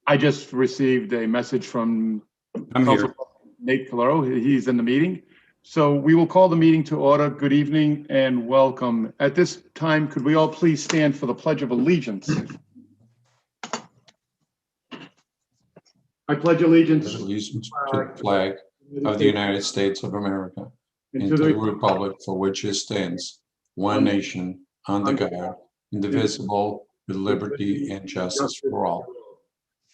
I just received a message from I'm Council here. Nate Calero. He's in the meeting. So we will call the meeting to order. Good evening and welcome. At this time, could we all please stand for the Pledge of Allegiance? I pledge allegiance Allegiance to the flag of the United States of America and to the republic for which it stands, one nation, under God, indivisible, with liberty and justice for all.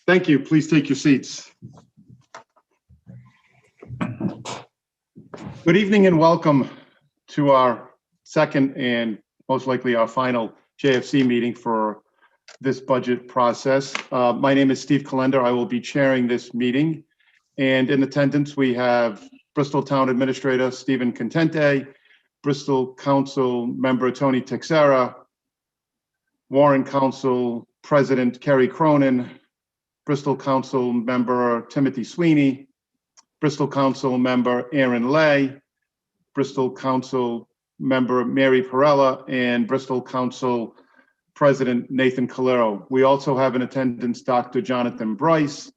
Thank you. Please take your seats. Good evening and welcome to our second and most likely our final JFC meeting for this budget process. My name is Steve Calendar. I will be chairing this meeting. And in attendance, we have Bristol Town Administrator Stephen Contente, Bristol Council Member Tony Texera, Warren Council President Kerry Cronin, Bristol Council Member Timothy Sweeney, Bristol Council Member Aaron Lay, Bristol Council Member Mary Perella, and Bristol Council President Nathan Calero. We also have in attendance Dr. Jonathan Bryce,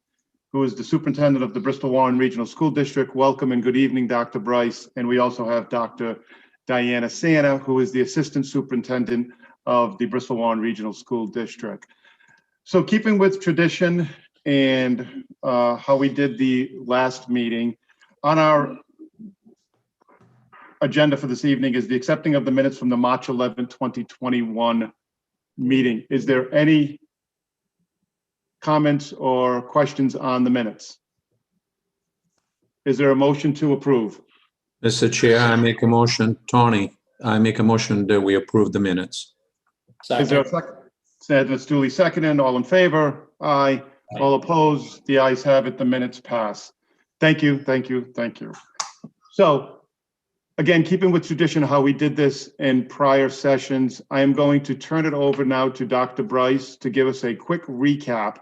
who is the Superintendent of the Bristol Warren Regional School District. Welcome and good evening, Dr. Bryce. And we also have Dr. Diana Santa, who is the Assistant Superintendent of the Bristol Warren Regional School District. So keeping with tradition and how we did the last meeting, on our agenda for this evening is the accepting of the minutes from the March 11, 2021 meeting. Is there any comments or questions on the minutes? Is there a motion to approve? Mr. Chair, I make a motion, Tony, I make a motion that we approve the minutes. Is there a second? Said it's duly seconded. All in favor? Aye. All opposed? The ayes have it. The minutes pass. Thank you, thank you, thank you. So again, keeping with tradition how we did this in prior sessions, I am going to turn it over now to Dr. Bryce to give us a quick recap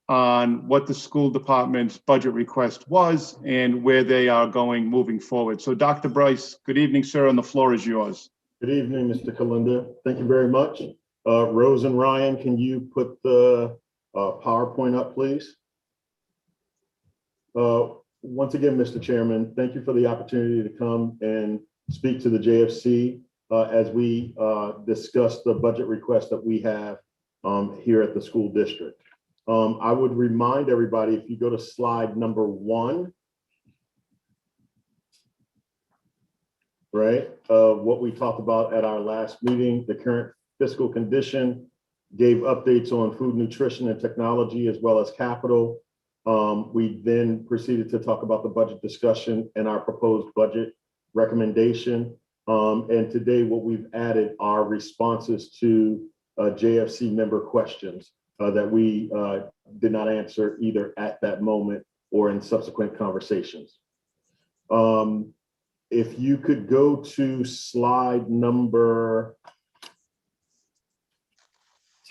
on what the school department's budget request was and where they are going moving forward. So Dr. Bryce, good evening, sir, and the floor is yours. Good evening, Mr. Calendar. Thank you very much. Rose and Ryan, can you put the PowerPoint up, please? Once again, Mr. Chairman, thank you for the opportunity to come and speak to the JFC as we discuss the budget request that we have here at the school district. I would remind everybody, if you go to slide number 1, right, what we talked about at our last meeting, the current fiscal condition, gave updates on food, nutrition, and technology, as well as capital. We then proceeded to talk about the budget discussion and our proposed budget recommendation. And today what we've added are responses to JFC member questions that we did not answer either at that moment or in subsequent conversations. If you could go to slide number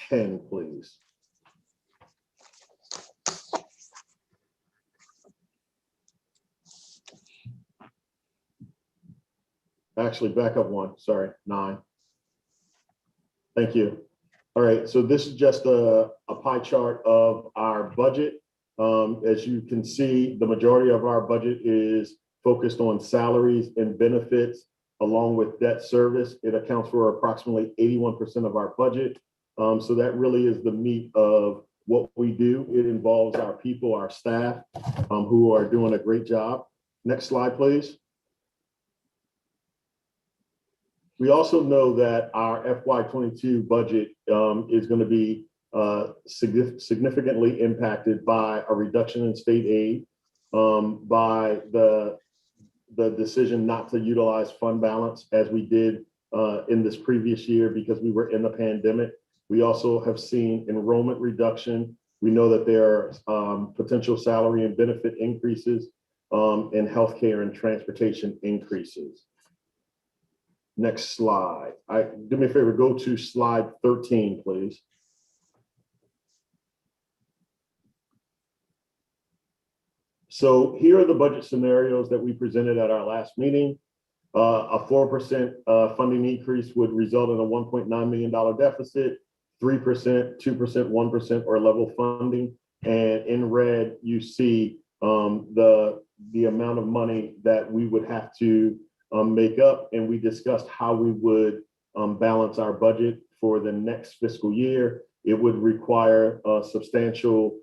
10, please. Actually, back up 1, sorry, 9. Thank you. All right, so this is just a pie chart of our budget. As you can see, the majority of our budget is focused on salaries and benefits along with debt service. It accounts for approximately 81% of our budget. So that really is the meat of what we do. It involves our people, our staff, who are doing a great job. Next slide, please. We also know that our FY22 budget is going to be significantly impacted by a reduction in state aid, by the decision not to utilize fund balance as we did in this previous year because we were in the pandemic. We also have seen enrollment reduction. We know that there are potential salary and benefit increases and healthcare and transportation increases. Next slide. Do me a favor, go to slide 13, please. So here are the budget scenarios that we presented at our last meeting. A 4% funding increase would result in a $1.9 million deficit, 3%, 2%, 1%, or level funding. And in red, you see the amount of money that we would have to make up. And we discussed how we would balance our budget for the next fiscal year. It would require substantial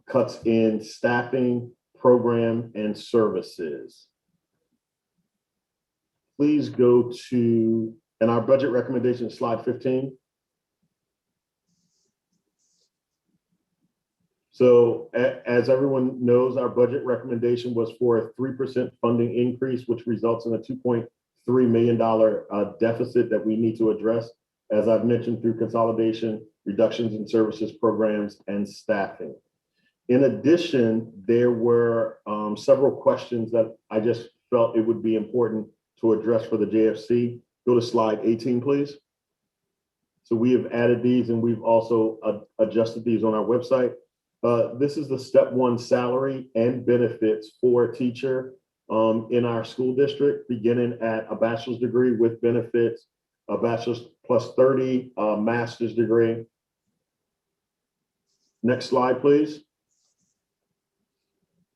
cuts in staffing, program, and services. Please go to, and our budget recommendation, slide 15. So as everyone knows, our budget recommendation was for a 3% funding increase, which results in a $2.3 million deficit that we need to address, as I've mentioned, through consolidation, reductions in services, programs, and staffing. In addition, there were several questions that I just felt it would be important to address for the JFC. Go to slide 18, please. So we have added these, and we've also adjusted these on our website. This is the step one salary and benefits for a teacher in our school district, beginning at a bachelor's degree with benefits, a bachelor's plus 30, master's degree. Next slide, please.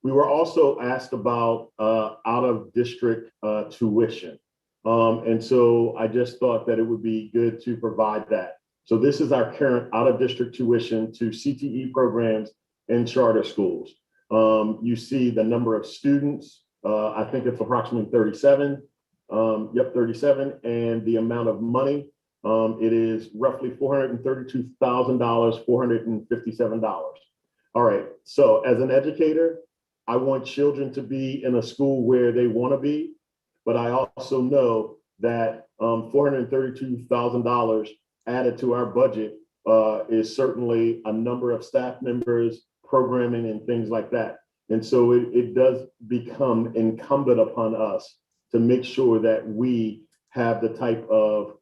We were also asked about out of district tuition. And so I just thought that it would be good to provide that. So this is our current out of district tuition to CTE programs and charter schools. You see the number of students, I think it's approximately 37. Yep, 37. And the amount of money, it is roughly $432,000, $457. All right, so as an educator, I want children to be in a school where they want to be, but I also know that $432,000 added to our budget is certainly a number of staff members, programming, and things like that. And so it does become incumbent upon us to make sure that we have the type of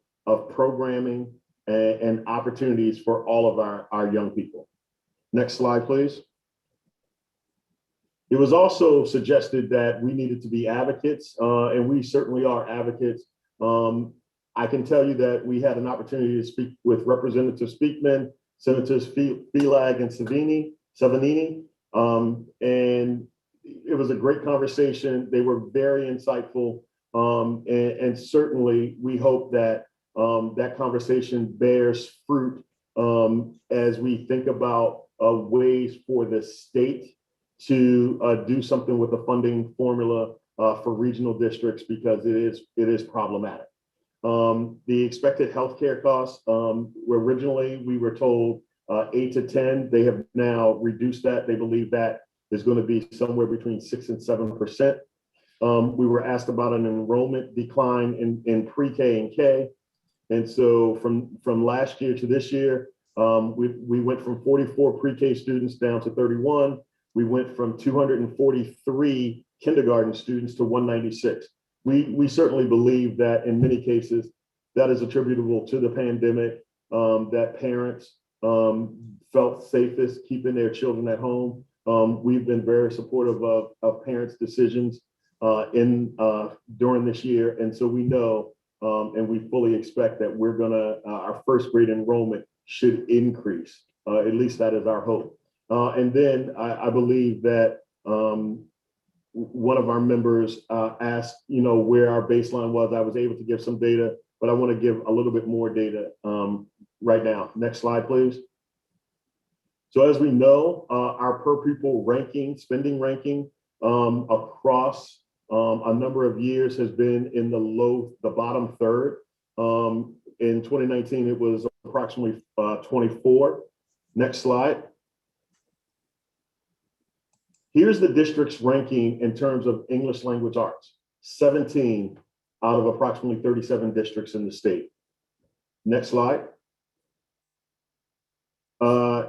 programming and opportunities for all of our young people. Next slide, please. It was also suggested that we needed to be advocates, and we certainly are advocates. I can tell you that we had an opportunity to speak with Representative Speakman, Senators Felag and Savanini, and it was a great conversation. They were very insightful, and certainly we hope that that conversation bears fruit as we think about ways for the state to do something with the funding formula for regional districts, because it is problematic. The expected healthcare costs, originally we were told 8 to 10. They have now reduced that. They believe that is going to be somewhere between 6 and 7%. We were asked about an enrollment decline in pre-K and K. And so from last year to this year, we went from 44 pre-K students down to 31. We went from 243 kindergarten students to 196. We certainly believe that in many cases that is attributable to the pandemic, that parents felt safest keeping their children at home. We've been very supportive of parents' decisions during this year. And so we know and we fully expect that our first grade enrollment should increase. At least that is our hope. And then I believe that one of our members asked, where our baseline was. I was able to give some data, but I want to give a little bit more data right now. Next slide, please. So as we know, our per pupil spending ranking across a number of years has been in the bottom third. In 2019, it was approximately 24. Next slide. Here's the district's ranking in terms of English language arts, 17 out of approximately 37 districts in the state. Next slide.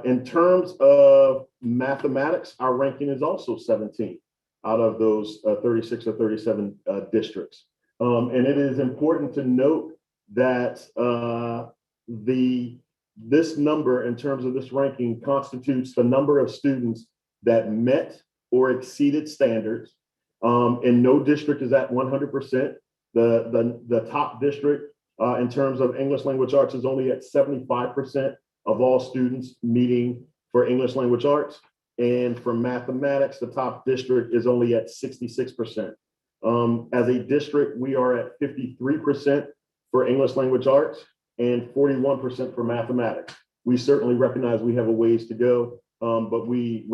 In terms of mathematics, our ranking is also 17 out of those 36 or 37 districts. And it is important to note that this number in terms of this ranking constitutes the number of students that met or exceeded standards, and no district is at 100%. The top district in terms of English language arts is only at 75% of all students meeting for English language arts. And for mathematics, the top district is only at 66%. As a district, we are at 53% for English language arts and 41% for mathematics. We certainly recognize we have a ways to go, but we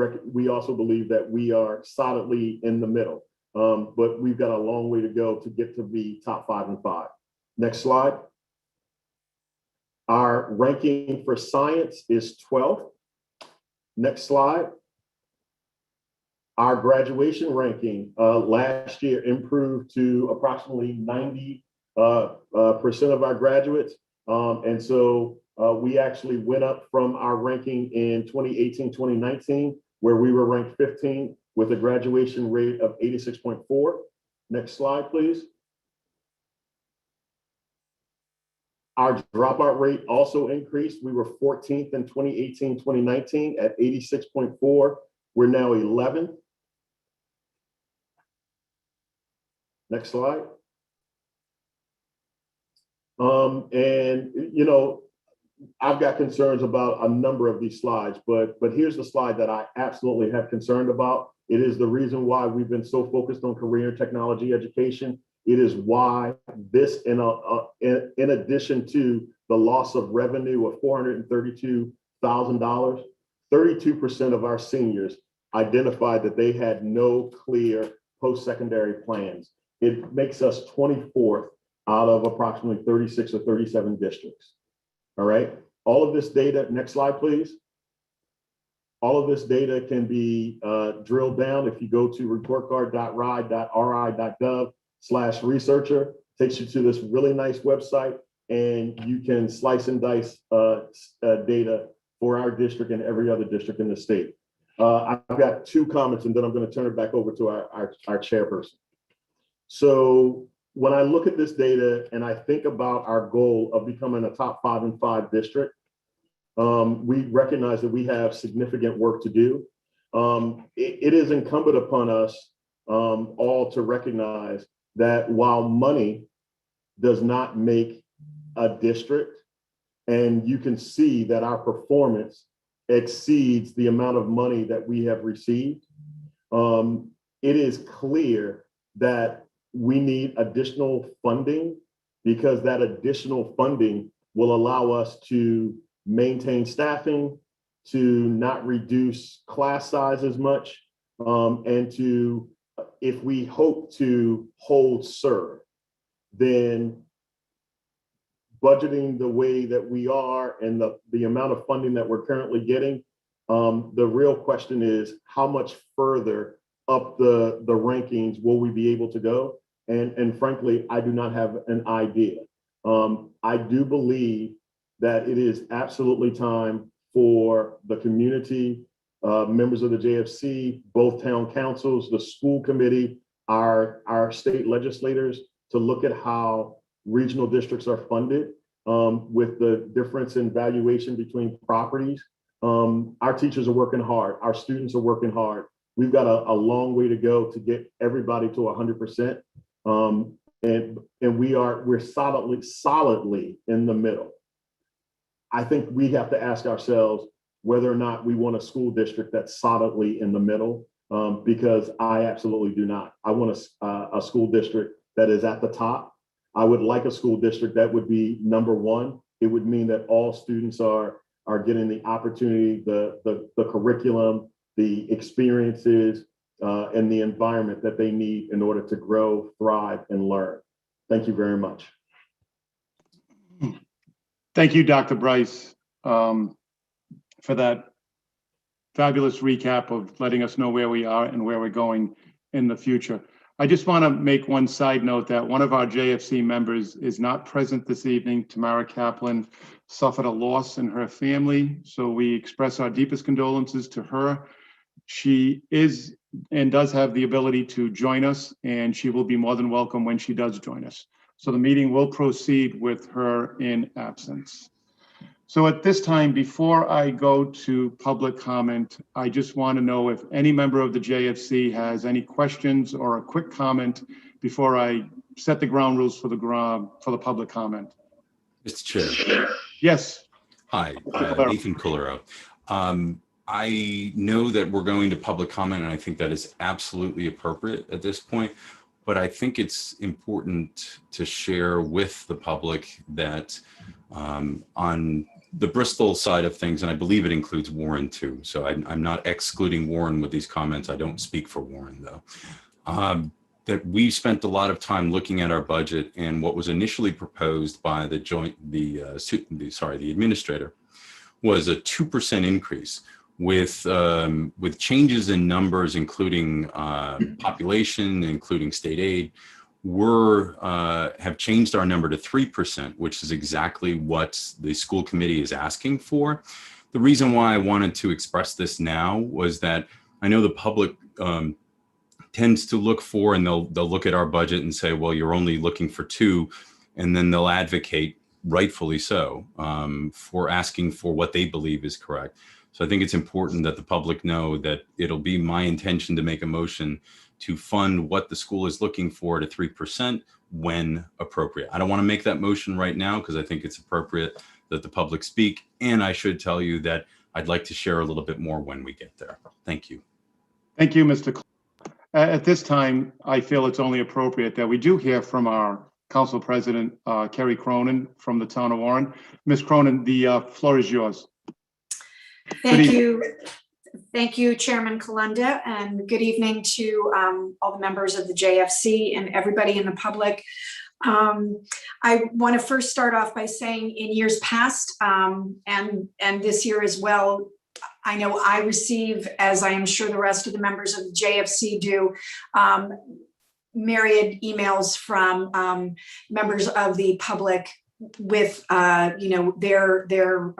also believe that we are solidly in the middle. But we've got a long way to go to get to the top 5 and 5. Next slide. Our ranking for science is 12th. Next slide. Our graduation ranking last year improved to approximately 90% of our graduates. And so we actually went up from our ranking in 2018, 2019, where we were ranked 15 with a graduation rate of 86.4. Next slide, please. Our dropout rate also increased. We were 14th in 2018, 2019 at 86.4. We're now 11th. Next slide. And you know, I've got concerns about a number of these slides, but here's the slide that I absolutely have concerned about. It is the reason why we've been so focused on career and technology education. It is why this, in addition to the loss of revenue of $432,000, 32% of our seniors identified that they had no clear post-secondary plans. It makes us 24th out of approximately 36 or 37 districts. All right. All of this data, next slide, please. All of this data can be drilled down if you go to reportcard.ri.gov/researcher, takes you to this really nice website, and you can slice and dice data for our district and every other district in the state. I've got 2 comments, and then I'm going to turn it back over to our chairperson. So when I look at this data and I think about our goal of becoming a top 5 and 5 district, we recognize that we have significant work to do. It is incumbent upon us all to recognize that while money does not make a district, and you can see that our performance exceeds the amount of money that we have received, it is clear that we need additional funding, because that additional funding will allow us to maintain staffing, to not reduce class size as much, and to, if we hope to hold serve, then budgeting the way that we are and the amount of funding that we're currently getting, the real question is how much further up the rankings will we be able to go? And frankly, I do not have an idea. I do believe that it is absolutely time for the community, members of the JFC, both town councils, the school committee, our state legislators, to look at how regional districts are funded with the difference in valuation between properties. Our teachers are working hard. Our students are working hard. We've got a long way to go to get everybody to 100%. And we're solidly in the middle. I think we have to ask ourselves whether or not we want a school district that's solidly in the middle, because I absolutely do not. I want a school district that is at the top. I would like a school district that would be number 1. It would mean that all students are getting the opportunity, the curriculum, the experiences, and the environment that they need in order to grow, thrive, and learn. Thank you very much. Thank you, Dr. Bryce, for that fabulous recap of letting us know where we are and where we're going in the future. I just want to make one side note that one of our JFC members is not present this evening. Tamara Kaplan suffered a loss in her family, so we express our deepest condolences to her. She is and does have the ability to join us, and she will be more than welcome when she does join us. So the meeting will proceed with her in absence. So at this time, before I go to public comment, I just want to know if any member of the JFC has any questions or a quick comment before I set the ground rules for the public comment. Mr. Chair. Yes. Hi, Nathan Colero. I know that we're going to public comment, and I think that is absolutely appropriate at this point. But I think it's important to share with the public that on the Bristol side of things, and I believe it includes Warren too. So I'm not excluding Warren with these comments. I don't speak for Warren though. That we spent a lot of time looking at our budget, and what was initially proposed by the administrator was a 2% increase with changes in numbers, including population, including state aid. Have changed our number to 3%, which is exactly what the school committee is asking for. The reason why I wanted to express this now was that I know the public tends to look for, and they'll look at our budget and say, well, you're only looking for 2, and then they'll advocate, rightfully so, for asking for what they believe is correct. So I think it's important that the public know that it'll be my intention to make a motion to fund what the school is looking for to 3% when appropriate. I don't want to make that motion right now because I think it's appropriate that the public speak. And I should tell you that I'd like to share a little bit more when we get there. Thank you. Thank you, Mr. At this time, I feel it's only appropriate that we do hear from our Council President, Kerry Cronin from the town of Warren. Ms. Cronin, the floor is yours. Thank you. Thank you, Chairman Kalenda, and good evening to all the members of the JFC and everybody in the public. I want to first start off by saying in years past and this year as well, I know I receive, as I am sure the rest of the members of the JFC do, myriad emails from members of the public with their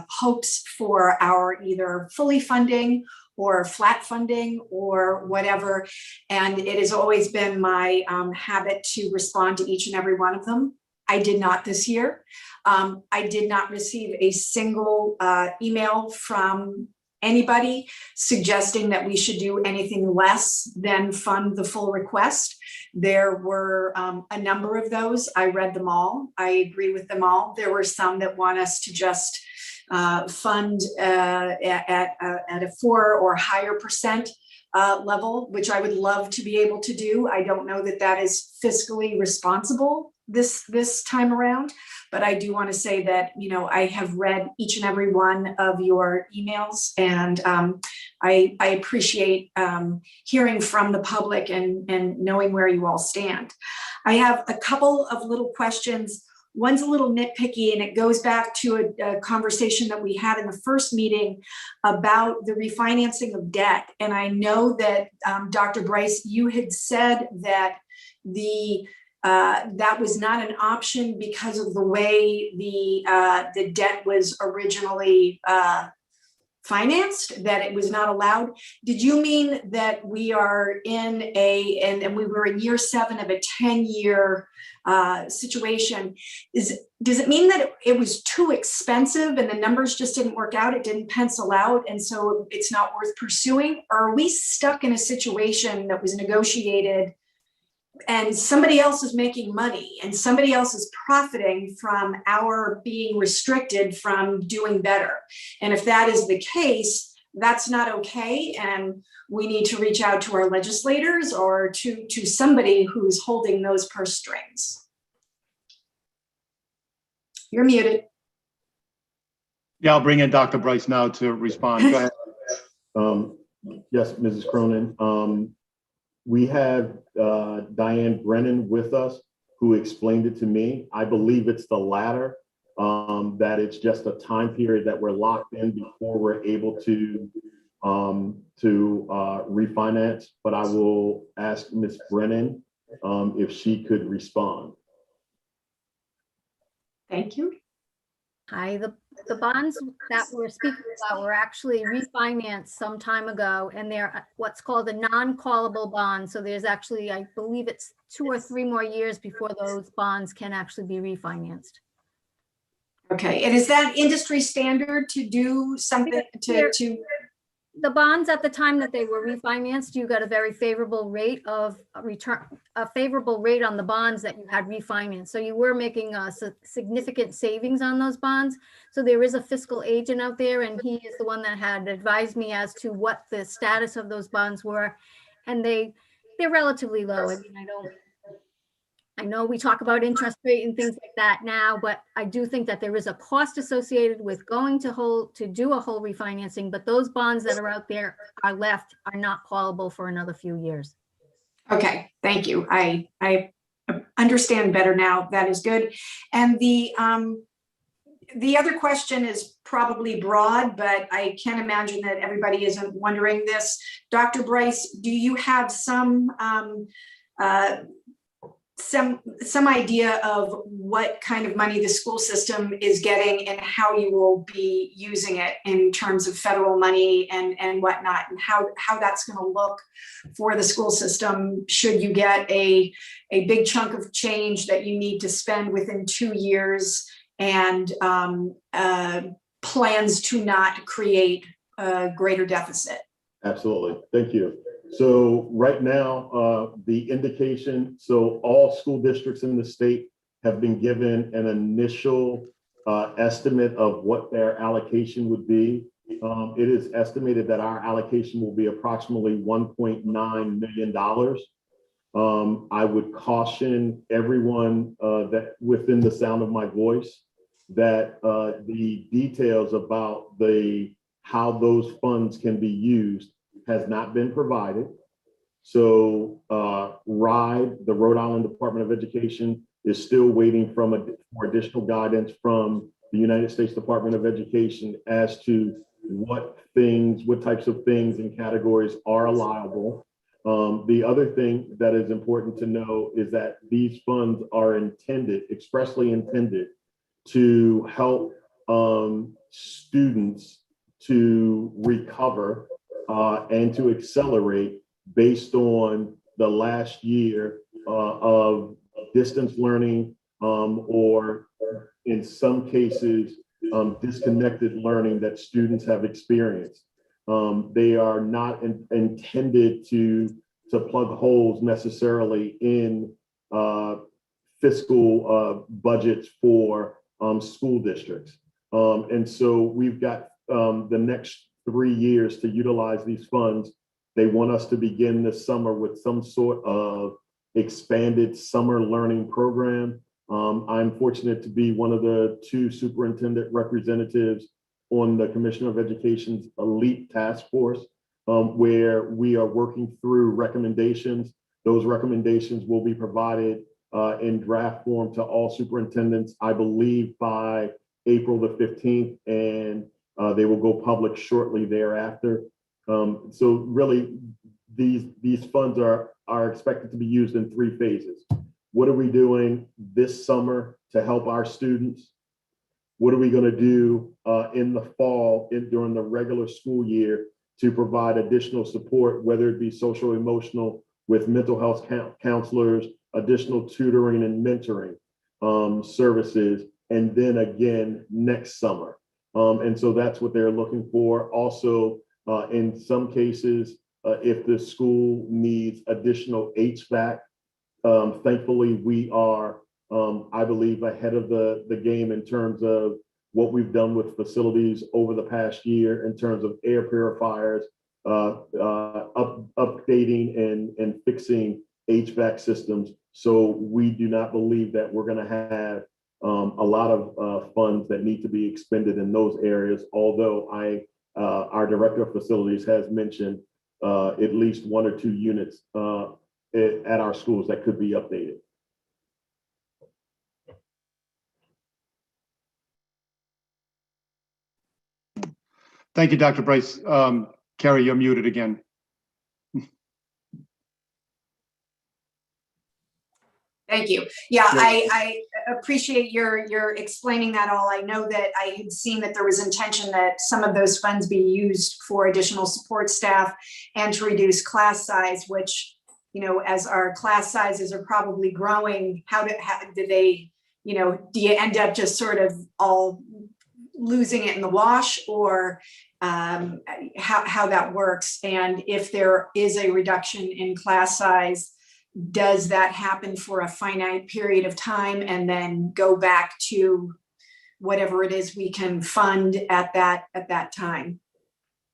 hopes for our either fully funding or flat funding or whatever. And it has always been my habit to respond to each and every one of them. I did not this year. I did not receive a single email from anybody suggesting that we should do anything less than fund the full request. There were a number of those. I read them all. I agree with them all. There were some that want us to just fund at a 4 or higher percent level, which I would love to be able to do. I don't know that that is fiscally responsible this time around, but I do want to say that, you know, I have read each and every one of your emails, and I appreciate hearing from the public and knowing where you all stand. I have a couple of little questions. One's a little nitpicky, and it goes back to a conversation that we had in the first meeting about the refinancing of debt. And I know that Dr. Bryce, you had said that that was not an option because of the way the debt was originally financed, that it was not allowed. Did you mean that we are in and we were in year 7 of a 10-year situation? Does it mean that it was too expensive and the numbers just didn't work out? It didn't pencil out, and so it's not worth pursuing? Or are we stuck in a situation that was negotiated and somebody else is making money and somebody else is profiting from our being restricted from doing better? And if that is the case, that's not okay. And we need to reach out to our legislators or to somebody who's holding those purse strings. You're muted. Yeah, I'll bring in Dr. Bryce now to respond. Go ahead. Yes, Mrs. Cronin. We have Diane Brennan with us, who explained it to me. I believe it's the latter, that it's just a time period that we're locked in before we're able to refinance. But I will ask Ms. Brennan if she could respond. Thank you. Hi, the bonds that we're speaking about were actually refinanced some time ago, and they're what's called a non-callable bond. So there's actually, I believe it's 2 or 3 more years before those bonds can actually be refinanced. Okay, and is that industry standard to do something to the bonds at the time that they were refinanced, you got a very favorable rate of return, a favorable rate on the bonds that you had refinanced. So you were making a significant savings on those bonds. So there is a fiscal agent out there, and he is the one that had advised me as to what the status of those bonds were. And they're relatively low. I mean, I know we talk about interest rate and things like that now, but I do think that there is a cost associated with going to do a whole refinancing, but those bonds that are out there are not callable for another few years. Okay, thank you. I understand better now. That is good. And the other question is probably broad, but I can't imagine that everybody isn't wondering this. Dr. Bryce, do you have some idea of what kind of money the school system is getting and how you will be using it in terms of federal money and whatnot, and how that's going to look for the school system should you get a big chunk of change that you need to spend within 2 years and plans to not create a greater deficit? Absolutely. Thank you. So right now, the indication, so all school districts in the state have been given an initial estimate of what their allocation would be. It is estimated that our allocation will be approximately $1.9 million. I would caution everyone that within the sound of my voice that the details about how those funds can be used has not been provided. So RIDE, the Rhode Island Department of Education, is still waiting for additional guidance from the United States Department of Education as to what types of things and categories are allowable. The other thing that is important to know is that these funds are expressly intended to help students to recover and to accelerate based on the last year of distance learning or in some cases disconnected learning that students have experienced. They are not intended to plug holes necessarily in fiscal budgets for school districts. And so we've got the next 3 years to utilize these funds. They want us to begin this summer with some sort of expanded summer learning program. I'm fortunate to be one of the 2 superintendent representatives on the Commissioner of Education's elite task force, where we are working through recommendations. Those recommendations will be provided in draft form to all superintendents, I believe by April the 15th, and they will go public shortly thereafter. So really, these funds are expected to be used in 3 phases. What are we doing this summer to help our students? What are we going to do in the fall during the regular school year to provide additional support, whether it be social emotional with mental health counselors, additional tutoring and mentoring services, and then again next summer. And so that's what they're looking for. Also, in some cases, if the school needs additional HVAC, thankfully we are, I believe, ahead of the game in terms of what we've done with facilities over the past year in terms of air purifiers, updating and fixing HVAC systems. So we do not believe that we're going to have a lot of funds that need to be expended in those areas, although our director of facilities has mentioned at least 1 or 2 units at our schools that could be updated. Thank you, Dr. Bryce. Carrie, you're muted again. Thank you. Yeah, I appreciate your explaining that all. I know that I had seen that there was intention that some of those funds be used for additional support staff and to reduce class size, which, you know, as our class sizes are probably growing, how do they, you know, do you end up just sort of all losing it in the wash, or how that works. And if there is a reduction in class size, does that happen for a finite period of time and then go back to whatever it is we can fund at that time?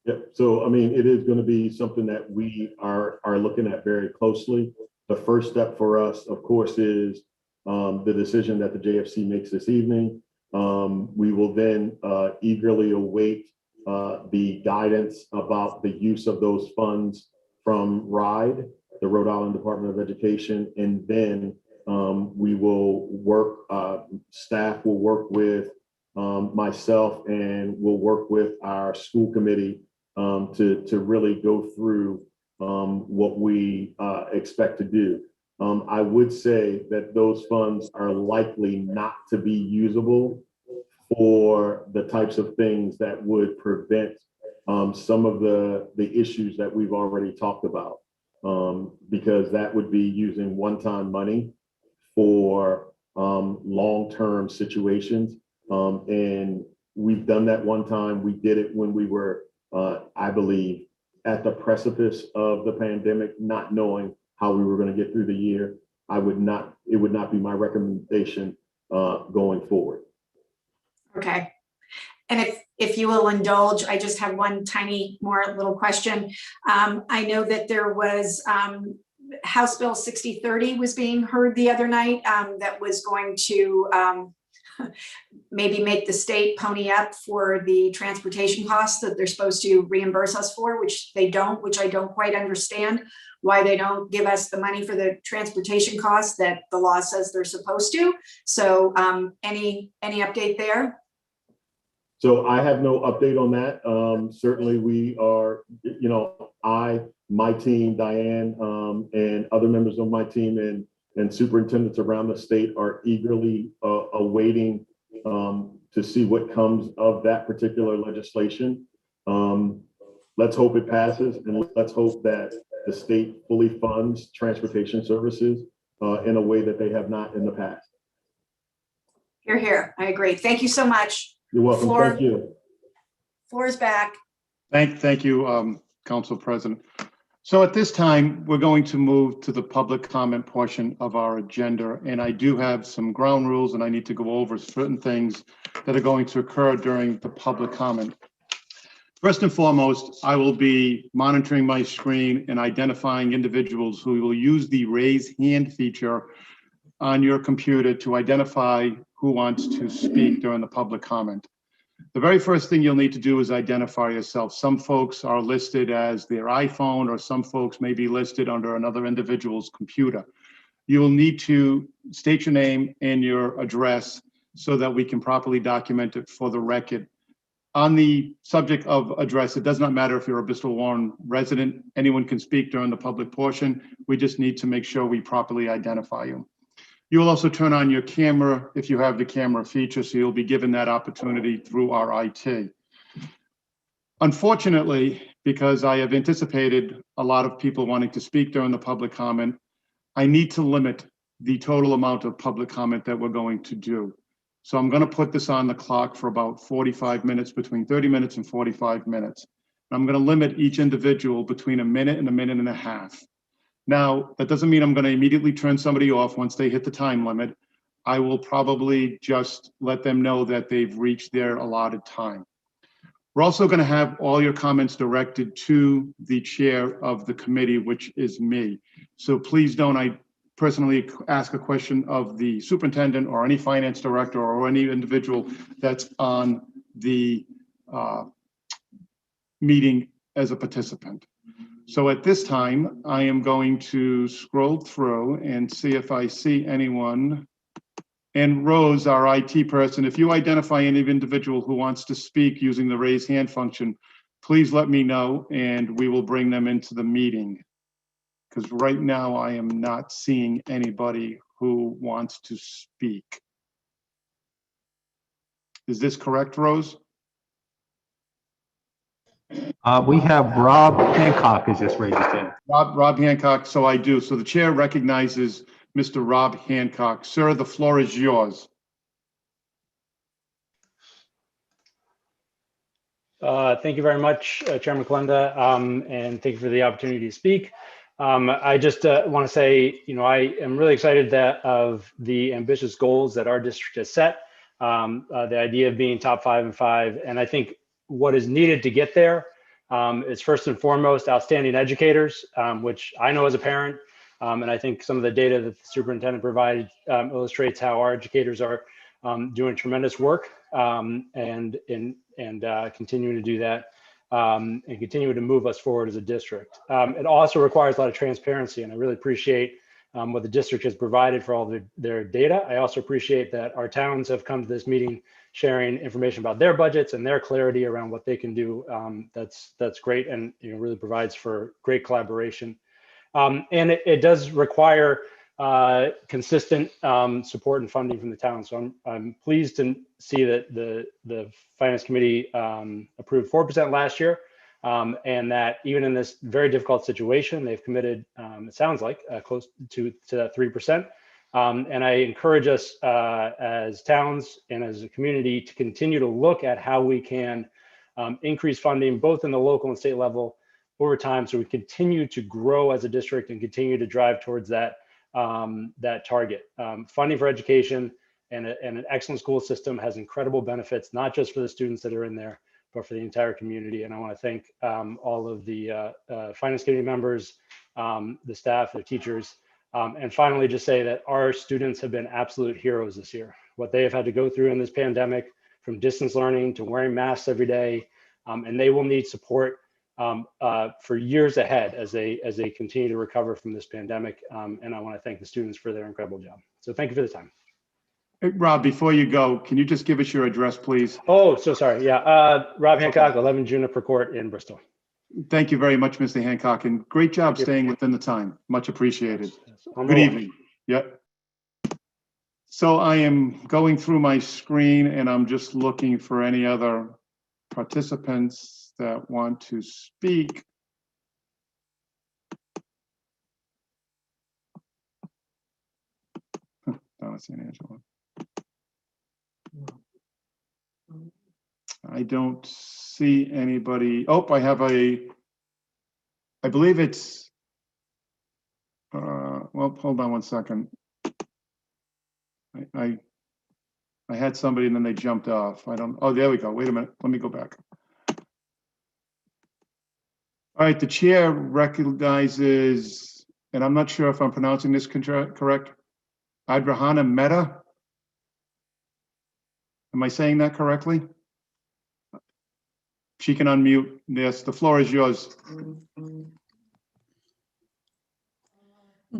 Yeah, so I mean, it is going to be something that we are looking at very closely. The first step for us, of course, is the decision that the JFC makes this evening. We will then eagerly await the guidance about the use of those funds from RIDE, the Rhode Island Department of Education, and then we will work, staff will work with myself, and we'll work with our school committee to really go through what we expect to do. I would say that those funds are likely not to be usable for the types of things that would prevent some of the issues that we've already talked about, because that would be using one-time money for long-term situations. And we've done that one time. We did it when we were, I believe, at the precipice of the pandemic, not knowing how we were going to get through the year. It would not be my recommendation going forward. Okay. And if you will indulge, I just have one tiny more little question. I know that there was House Bill 6030 was being heard the other night that was going to maybe make the state pony up for the transportation costs that they're supposed to reimburse us for, which they don't, which I don't quite understand why they don't give us the money for the transportation costs that the law says they're supposed to. So any update there? So I have no update on that. Certainly we are, my team, Diane, and other members of my team and superintendents around the state are eagerly awaiting to see what comes of that particular legislation. Let's hope it passes, and let's hope that the state fully funds transportation services in a way that they have not in the past. Hear, hear. I agree. Thank you so much. You're welcome. Thank you. Floor is back. Thank you, Council President. So at this time, we're going to move to the public comment portion of our agenda. And I do have some ground rules, and I need to go over certain things that are going to occur during the public comment. First and foremost, I will be monitoring my screen and identifying individuals who will use the raise hand feature on your computer to identify who wants to speak during the public comment. The very first thing you'll need to do is identify yourself. Some folks are listed as their iPhone, or some folks may be listed under another individual's computer. You will need to state your name and your address so that we can properly document it for the record. On the subject of address, it does not matter if you're a Bristol Warren resident. Anyone can speak during the public portion. We just need to make sure we properly identify you. You will also turn on your camera if you have the camera feature, so you'll be given that opportunity through our IT. Unfortunately, because I have anticipated a lot of people wanting to speak during the public comment, I need to limit the total amount of public comment that we're going to do. So I'm going to put this on the clock for about 45 minutes, between 30 minutes and 45 minutes. And I'm going to limit each individual between a minute and a minute and a half. Now, that doesn't mean I'm going to immediately turn somebody off once they hit the time limit. I will probably just let them know that they've reached their allotted time. We're also going to have all your comments directed to the chair of the committee, which is me. So please don't personally ask a question of the superintendent or any finance director or any individual that's on the meeting as a participant. So at this time, I am going to scroll through and see if I see anyone. And Rose, our IT person, if you identify any individual who wants to speak using the raise hand function, please let me know and we will bring them into the meeting. Because right now I am not seeing anybody who wants to speak. Is this correct, Rose? We have Rob Hancock has just raised his hand. Rob Hancock, so I do. So the chair recognizes Mr. Rob Hancock. Sir, the floor is yours. Thank you very much, Chairman Kalenda, and thank you for the opportunity to speak. I just want to say, I am really excited of the ambitious goals that our district has set. The idea of being top 5 and 5, and I think what is needed to get there is first and foremost outstanding educators, which I know as a parent, and I think some of the data that the superintendent provided illustrates how our educators are doing tremendous work and continuing to do that and continuing to move us forward as a district. It also requires a lot of transparency, and I really appreciate what the district has provided for all their data. I also appreciate that our towns have come to this meeting sharing information about their budgets and their clarity around what they can do. That's great, and really provides for great collaboration. And it does require consistent support and funding from the town. So I'm pleased to see that the Finance Committee approved 4% last year, and that even in this very difficult situation, they've committed, it sounds like, close to that 3%. And I encourage us as towns and as a community to continue to look at how we can increase funding both in the local and state level over time, so we continue to grow as a district and continue to drive towards that target. Funding for education and an excellent school system has incredible benefits, not just for the students that are in there, but for the entire community. And I want to thank all of the Finance Committee members, the staff, the teachers, and finally just say that our students have been absolute heroes this year. What they have had to go through in this pandemic, from distance learning to wearing masks every day, and they will need support for years ahead as they continue to recover from this pandemic. And I want to thank the students for their incredible job. So thank you for the time. Hey, Rob, before you go, can you just give us your address, please? Oh, so sorry. Yeah. Rob Hancock, 11 Juniper Court in Bristol. Thank you very much, Mr. Hancock, and great job staying within the time. Much appreciated. Good evening. Yep. So I am going through my screen and I'm just looking for any other participants that want to speak. Donna St. Angela. I don't see anybody. Oh, I have I believe it's, well, hold on one second. I had somebody and then they jumped off. Oh, there we go. Wait a minute. Let me go back. All right, the chair recognizes, and I'm not sure if I'm pronouncing this correct, Adrahana Mehta. Am I saying that correctly? She can unmute. Yes, the floor is yours.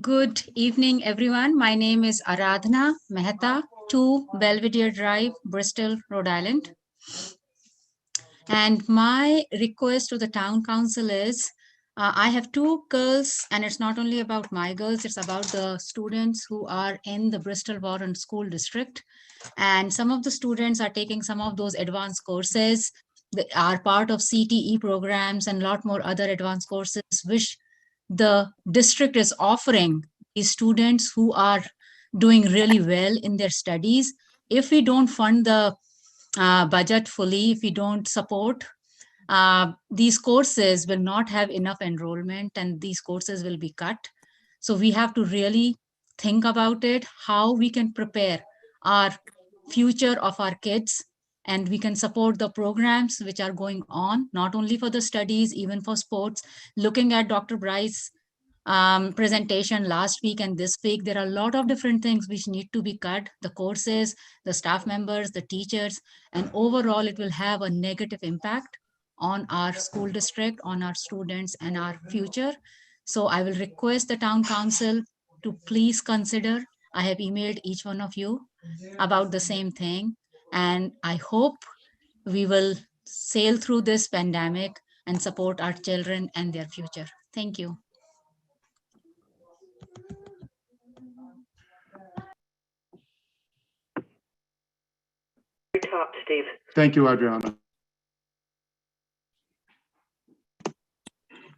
Good evening, everyone. My name is Aradhana Mehta, 2 Belvedere Drive, Bristol, Rhode Island. And my request to the town council is, I have 2 girls, and it's not only about my girls, it's about the students who are in the Bristol Warren School District. And some of the students are taking some of those advanced courses that are part of CTE programs and a lot more other advanced courses, which the district is offering these students who are doing really well in their studies. If we don't fund the budget fully, if we don't support, these courses will not have enough enrollment and these courses will be cut. So we have to really think about it, how we can prepare our future of our kids, and we can support the programs which are going on, not only for the studies, even for sports. Looking at Dr. Bryce's presentation last week and this week, there are a lot of different things which need to be cut, the courses, the staff members, the teachers, and overall it will have a negative impact on our school district, on our students and our future. So I will request the town council to please consider. I have emailed each one of you about the same thing, and I hope we will sail through this pandemic and support our children and their future. Thank you. Top, Steve. Thank you, Adriana.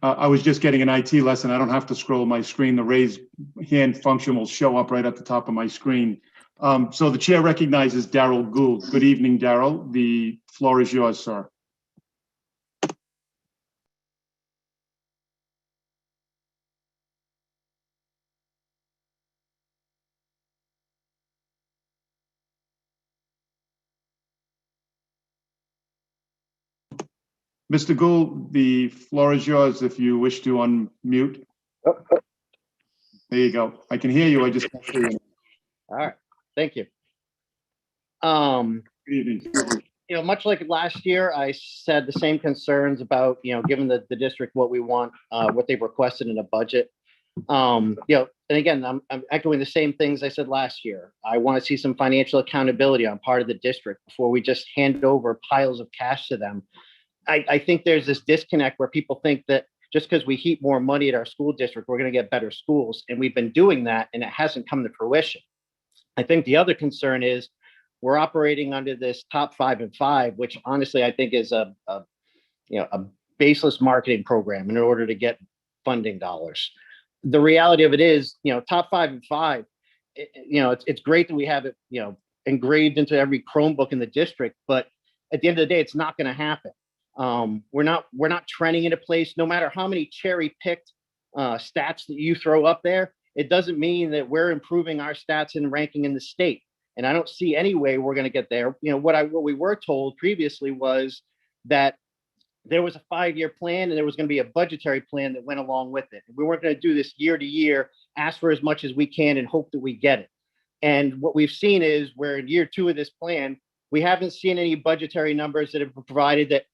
I was just getting an IT lesson. I don't have to scroll my screen. The raise hand function will show up right at the top of my screen. So the chair recognizes Daryl Gould. Good evening, Daryl. The floor is yours, sir. Mr. Gould, the floor is yours if you wish to unmute. There you go. I can hear you. I just can't see you. All right, thank you. Good evening. Much like last year, I said the same concerns about, giving the district what we want, what they've requested in a budget. And again, I'm echoing the same things I said last year. I want to see some financial accountability on part of the district before we just hand over piles of cash to them. I think there's this disconnect where people think that just because we heap more money at our school district, we're going to get better schools. And we've been doing that, and it hasn't come to fruition. I think the other concern is we're operating under this top 5 and 5, which honestly I think is a baseless marketing program in order to get funding dollars. The reality of it is, top 5 and 5, it's great that we have it, engraved into every Chromebook in the district, but at the end of the day, it's not going to happen. We're not trending into place. No matter how many cherry-picked stats that you throw up there, it doesn't mean that we're improving our stats and ranking in the state. And I don't see any way we're going to get there. What we were told previously was that there was a 5-year plan and there was going to be a budgetary plan that went along with it. We weren't going to do this year to year, ask for as much as we can and hope that we get it. And what we've seen is we're in year 2 of this plan. We haven't seen any budgetary numbers that have provided that,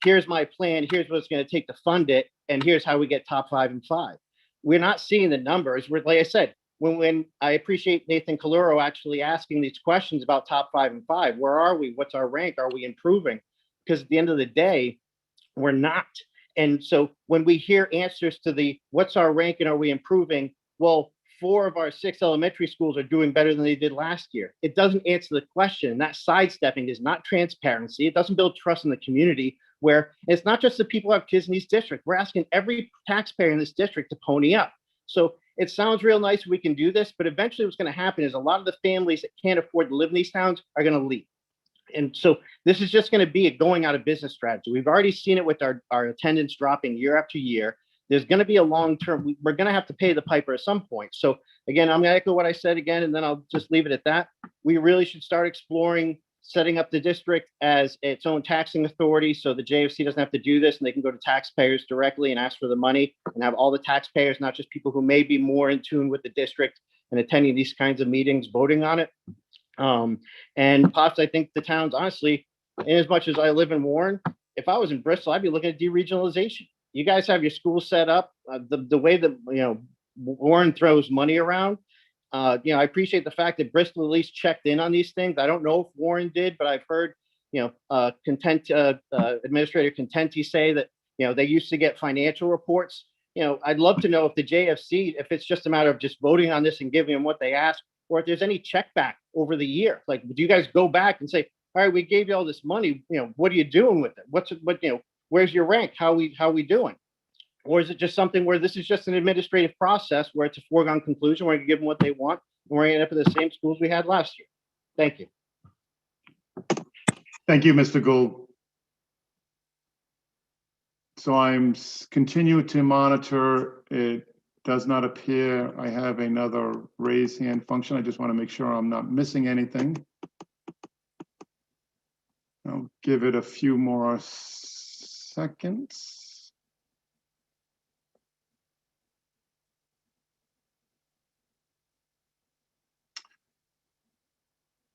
here's my plan, here's what it's going to take to fund it, and here's how we get top 5 and 5. We're not seeing the numbers. Like I said, when I appreciate Nathan Caluro actually asking these questions about top 5 and 5, where are we? What's our rank? Are we improving? Because at the end of the day, we're not. And so when we hear answers to what's our rank and are we improving? Well, 4 of our 6 elementary schools are doing better than they did last year. It doesn't answer the question. That sidestepping is not transparency. It doesn't build trust in the community, where it's not just the people who have kids in these districts. We're asking every taxpayer in this district to pony up. So it sounds real nice we can do this, but eventually what's going to happen is a lot of the families that can't afford to live in these towns are going to leave. And so this is just going to be a going out of business strategy. We've already seen it with our attendance dropping year after year. There's going to be a long-term, we're going to have to pay the piper at some point. So again, I'm going to echo what I said again, and then I'll just leave it at that. We really should start exploring setting up the district as its own taxing authority, so the JFC doesn't have to do this and they can go to taxpayers directly and ask for the money, and have all the taxpayers, not just people who may be more in tune with the district and attending these kinds of meetings, voting on it. And possibly, I think the towns, honestly, in as much as I live in Warren, if I was in Bristol, I'd be looking at deregionalization. You guys have your school set up. The way that Warren throws money around. I appreciate the fact that Bristol at least checked in on these things. I don't know if Warren did, but I've heard Administrator Contenti say that they used to get financial reports. I'd love to know if the JFC, if it's just a matter of just voting on this and giving them what they asked, or if there's any check back over the year. Like, do you guys go back and say, all right, we gave you all this money, what are you doing with it? Where's your rank? How we doing? Or is it just something where this is just an administrative process where it's a foregone conclusion, we're going to give them what they want, and we're going to end up at the same schools we had last year? Thank you. Thank you, Mr. Gould. So I'm continue to monitor. It does not appear I have another raise hand function. I just want to make sure I'm not missing anything. I'll give it a few more seconds.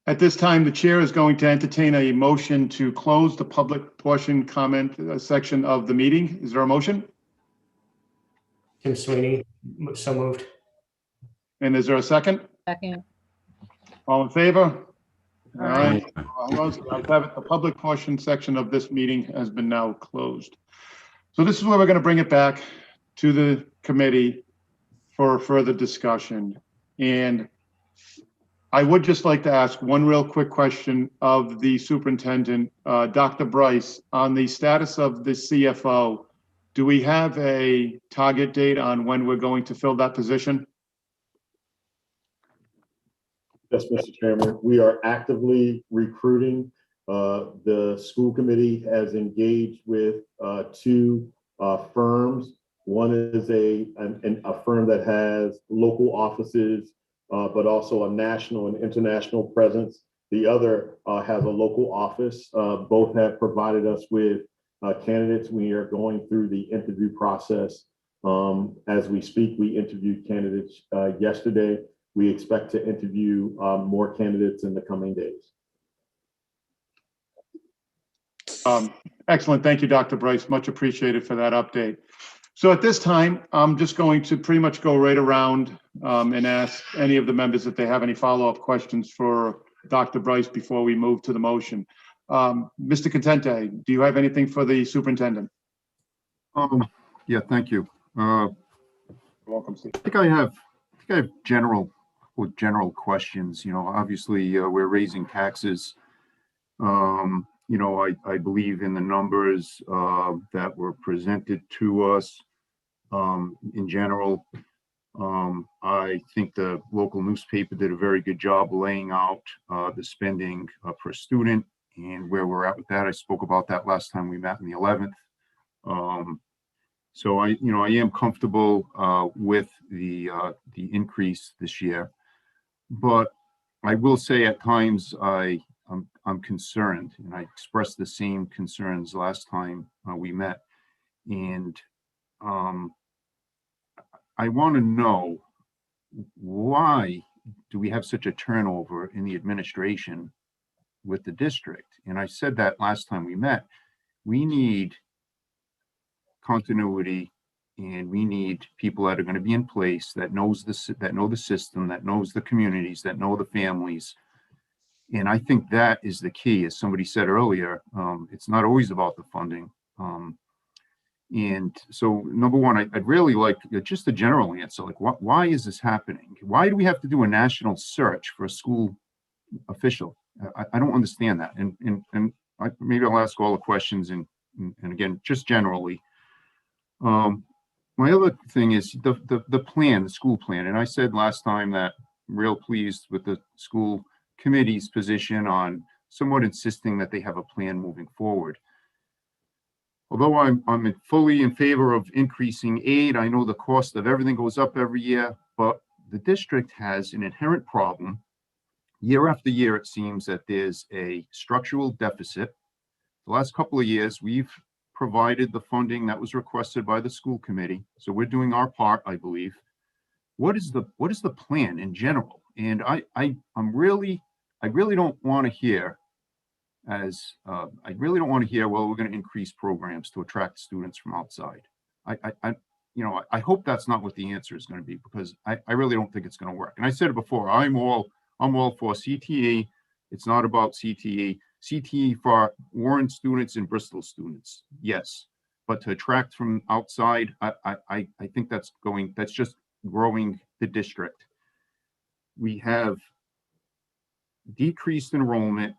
At this time, the chair is going to entertain a motion to close the public portion comment section of the meeting. Is there a motion? Tim Sweeney, so moved. And is there a second? Second. All in favor? Aye. The public portion section of this meeting has been now closed. So this is where we're going to bring it back to the committee for further discussion. And I would just like to ask one real quick question of the superintendent, Dr. Bryce, on the status of the CFO. Do we have a target date on when we're going to fill that position? Yes, Mr. Chairman, we are actively recruiting. The school committee has engaged with 2 firms. One is a firm that has local offices, but also a national and international presence. The other has a local office. Both have provided us with candidates. We are going through the interview process. As we speak, we interviewed candidates yesterday. We expect to interview more candidates in the coming days. Excellent. Thank you, Dr. Bryce. Much appreciated for that update. So at this time, I'm just going to pretty much go right around and ask any of the members if they have any follow-up questions for Dr. Bryce before we move to the motion. Mr. Contente, do you have anything for the superintendent? Yeah, thank you. You're welcome, Steve. I think I have general questions. You know, obviously we're raising taxes. You know, I believe in the numbers that were presented to us. In general, I think the local newspaper did a very good job laying out the spending per student and where we're at with that. I spoke about that last time we met on the 11th. So I am comfortable with the increase this year, but I will say at times I'm concerned, and I expressed the same concerns last time we met, and I want to know, why do we have such a turnover in the administration with the district? And I said that last time we met. We need continuity, and we need people that are going to be in place that know the system, that knows the communities, that know the families. And I think that is the key. As somebody said earlier, it's not always about the funding. And so, number one, I'd really like just a general answer, like why is this happening? Why do we have to do a national search for a school official? I don't understand that. And maybe I'll ask all the questions and again, just generally. My other thing is the plan, the school plan. And I said last time that I'm real pleased with the school committee's position on somewhat insisting that they have a plan moving forward. Although I'm fully in favor of increasing aid, I know the cost of everything goes up every year, but the district has an inherent problem. Year after year, it seems that there's a structural deficit. The last couple of years, we've provided the funding that was requested by the school committee. So we're doing our part, I believe. What is the plan in general? And I really don't want to hear well, we're going to increase programs to attract students from outside. I hope that's not what the answer is going to be, because I really don't think it's going to work. And I said it before, I'm all for CTE. It's not about CTE. CTE for Warren students and Bristol students, yes. But to attract from outside, I think that's just growing the district. We have decreased enrollment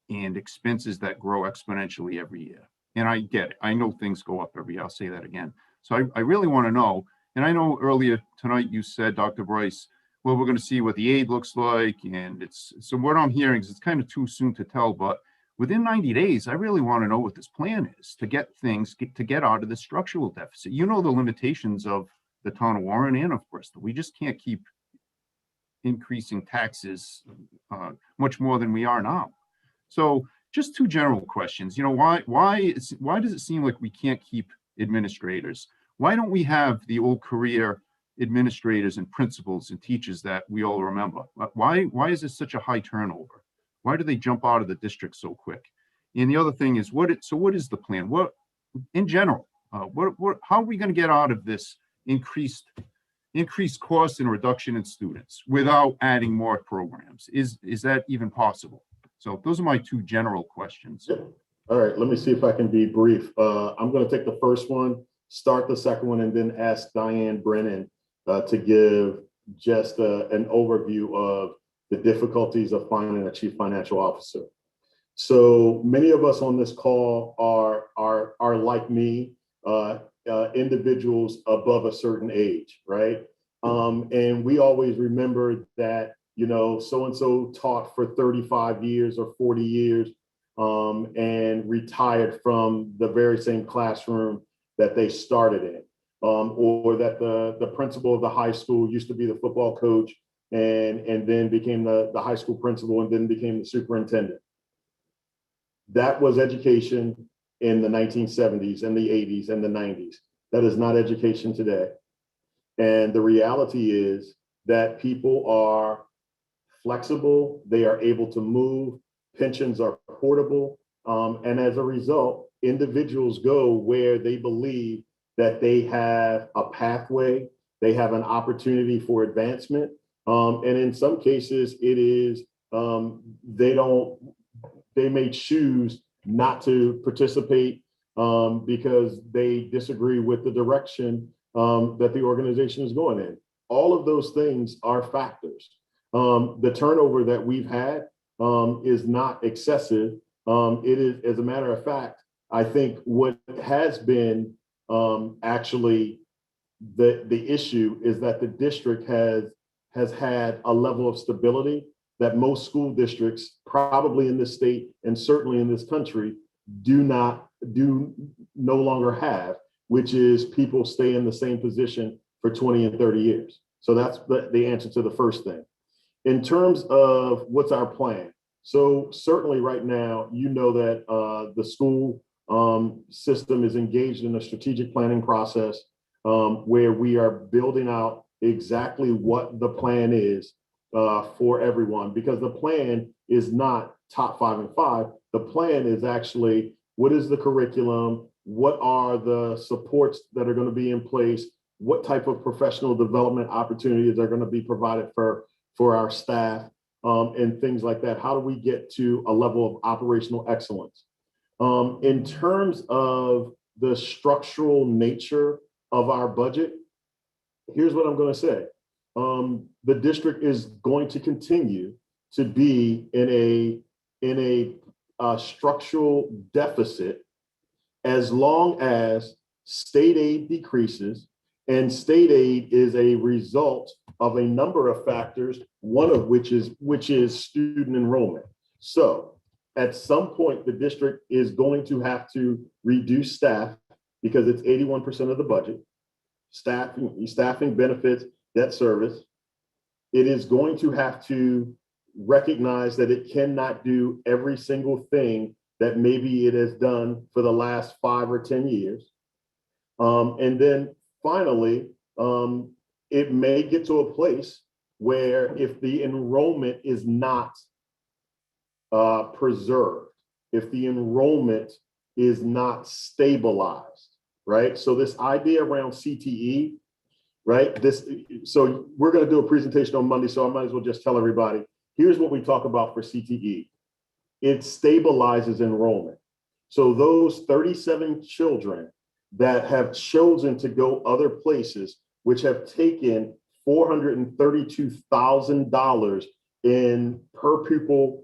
and expenses that grow exponentially every year. And I get it. I know things go up every year. I'll say that again. So I really want to know, and I know earlier tonight you said, Dr. Bryce, well, we're going to see what the aid looks like. And so what I'm hearing is it's kind of too soon to tell, but within 90 days, I really want to know what this plan is to get out of the structural deficit. You know the limitations of the town of Warren and of Bristol. We just can't keep increasing taxes much more than we are now. So just two general questions. You know, why does it seem like we can't keep administrators? Why don't we have the old career administrators and principals and teachers that we all remember? Why is there such a high turnover? Why do they jump out of the district so quick? And the other thing is, what is the plan? What in general? How are we going to get out of this increased cost and reduction in students without adding more programs? Is that even possible? So those are my two general questions. Yeah. All right, let me see if I can be brief. I'm going to take the first one, start the second one, and then ask Diane Brennan to give just an overview of the difficulties of finding a chief financial officer. So many of us on this call are like me, individuals above a certain age, right? And we always remember that, you know, so-and-so taught for 35 years or 40 years and retired from the very same classroom that they started in, or that the principal of the high school used to be the football coach and then became the high school principal and then became the superintendent. That was education in the 1970s and the 80s and the 90s. That is not education today. And the reality is that people are flexible, they are able to move, pensions are portable, and as a result, individuals go where they believe that they have a pathway, they have an opportunity for advancement, and in some cases, it is they may choose not to participate because they disagree with the direction that the organization is going in. All of those things are factors. The turnover that we've had is not excessive. It is, as a matter of fact, I think what has been actually the issue is that the district has had a level of stability that most school districts, probably in this state and certainly in this country, no longer have, which is people stay in the same position for 20 and 30 years. So that's the answer to the first thing. In terms of what's our plan, so certainly right now, you know that the school system is engaged in a strategic planning process where we are building out exactly what the plan is for everyone, because the plan is not top 5 and 5. The plan is actually, what is the curriculum? What are the supports that are going to be in place? What type of professional development opportunities are going to be provided for our staff and things like that? How do we get to a level of operational excellence? In terms of the structural nature of our budget, here's what I'm going to say. The district is going to continue to be in a structural deficit as long as state aid decreases, and state aid is a result of a number of factors, one of which is student enrollment. So at some point, the district is going to have to reduce staff because it's 81% of the budget. Staffing, benefits, debt service. It is going to have to recognize that it cannot do every single thing that maybe it has done for the last 5 or 10 years. And then finally, it may get to a place where if the enrollment is not preserved, if the enrollment is not stabilized, right? So this idea around CTE, right? So we're going to do a presentation on Monday, so I might as well just tell everybody, here's what we talk about for CTE. It stabilizes enrollment. So those 37 children that have chosen to go other places, which have taken $432,000 in per pupil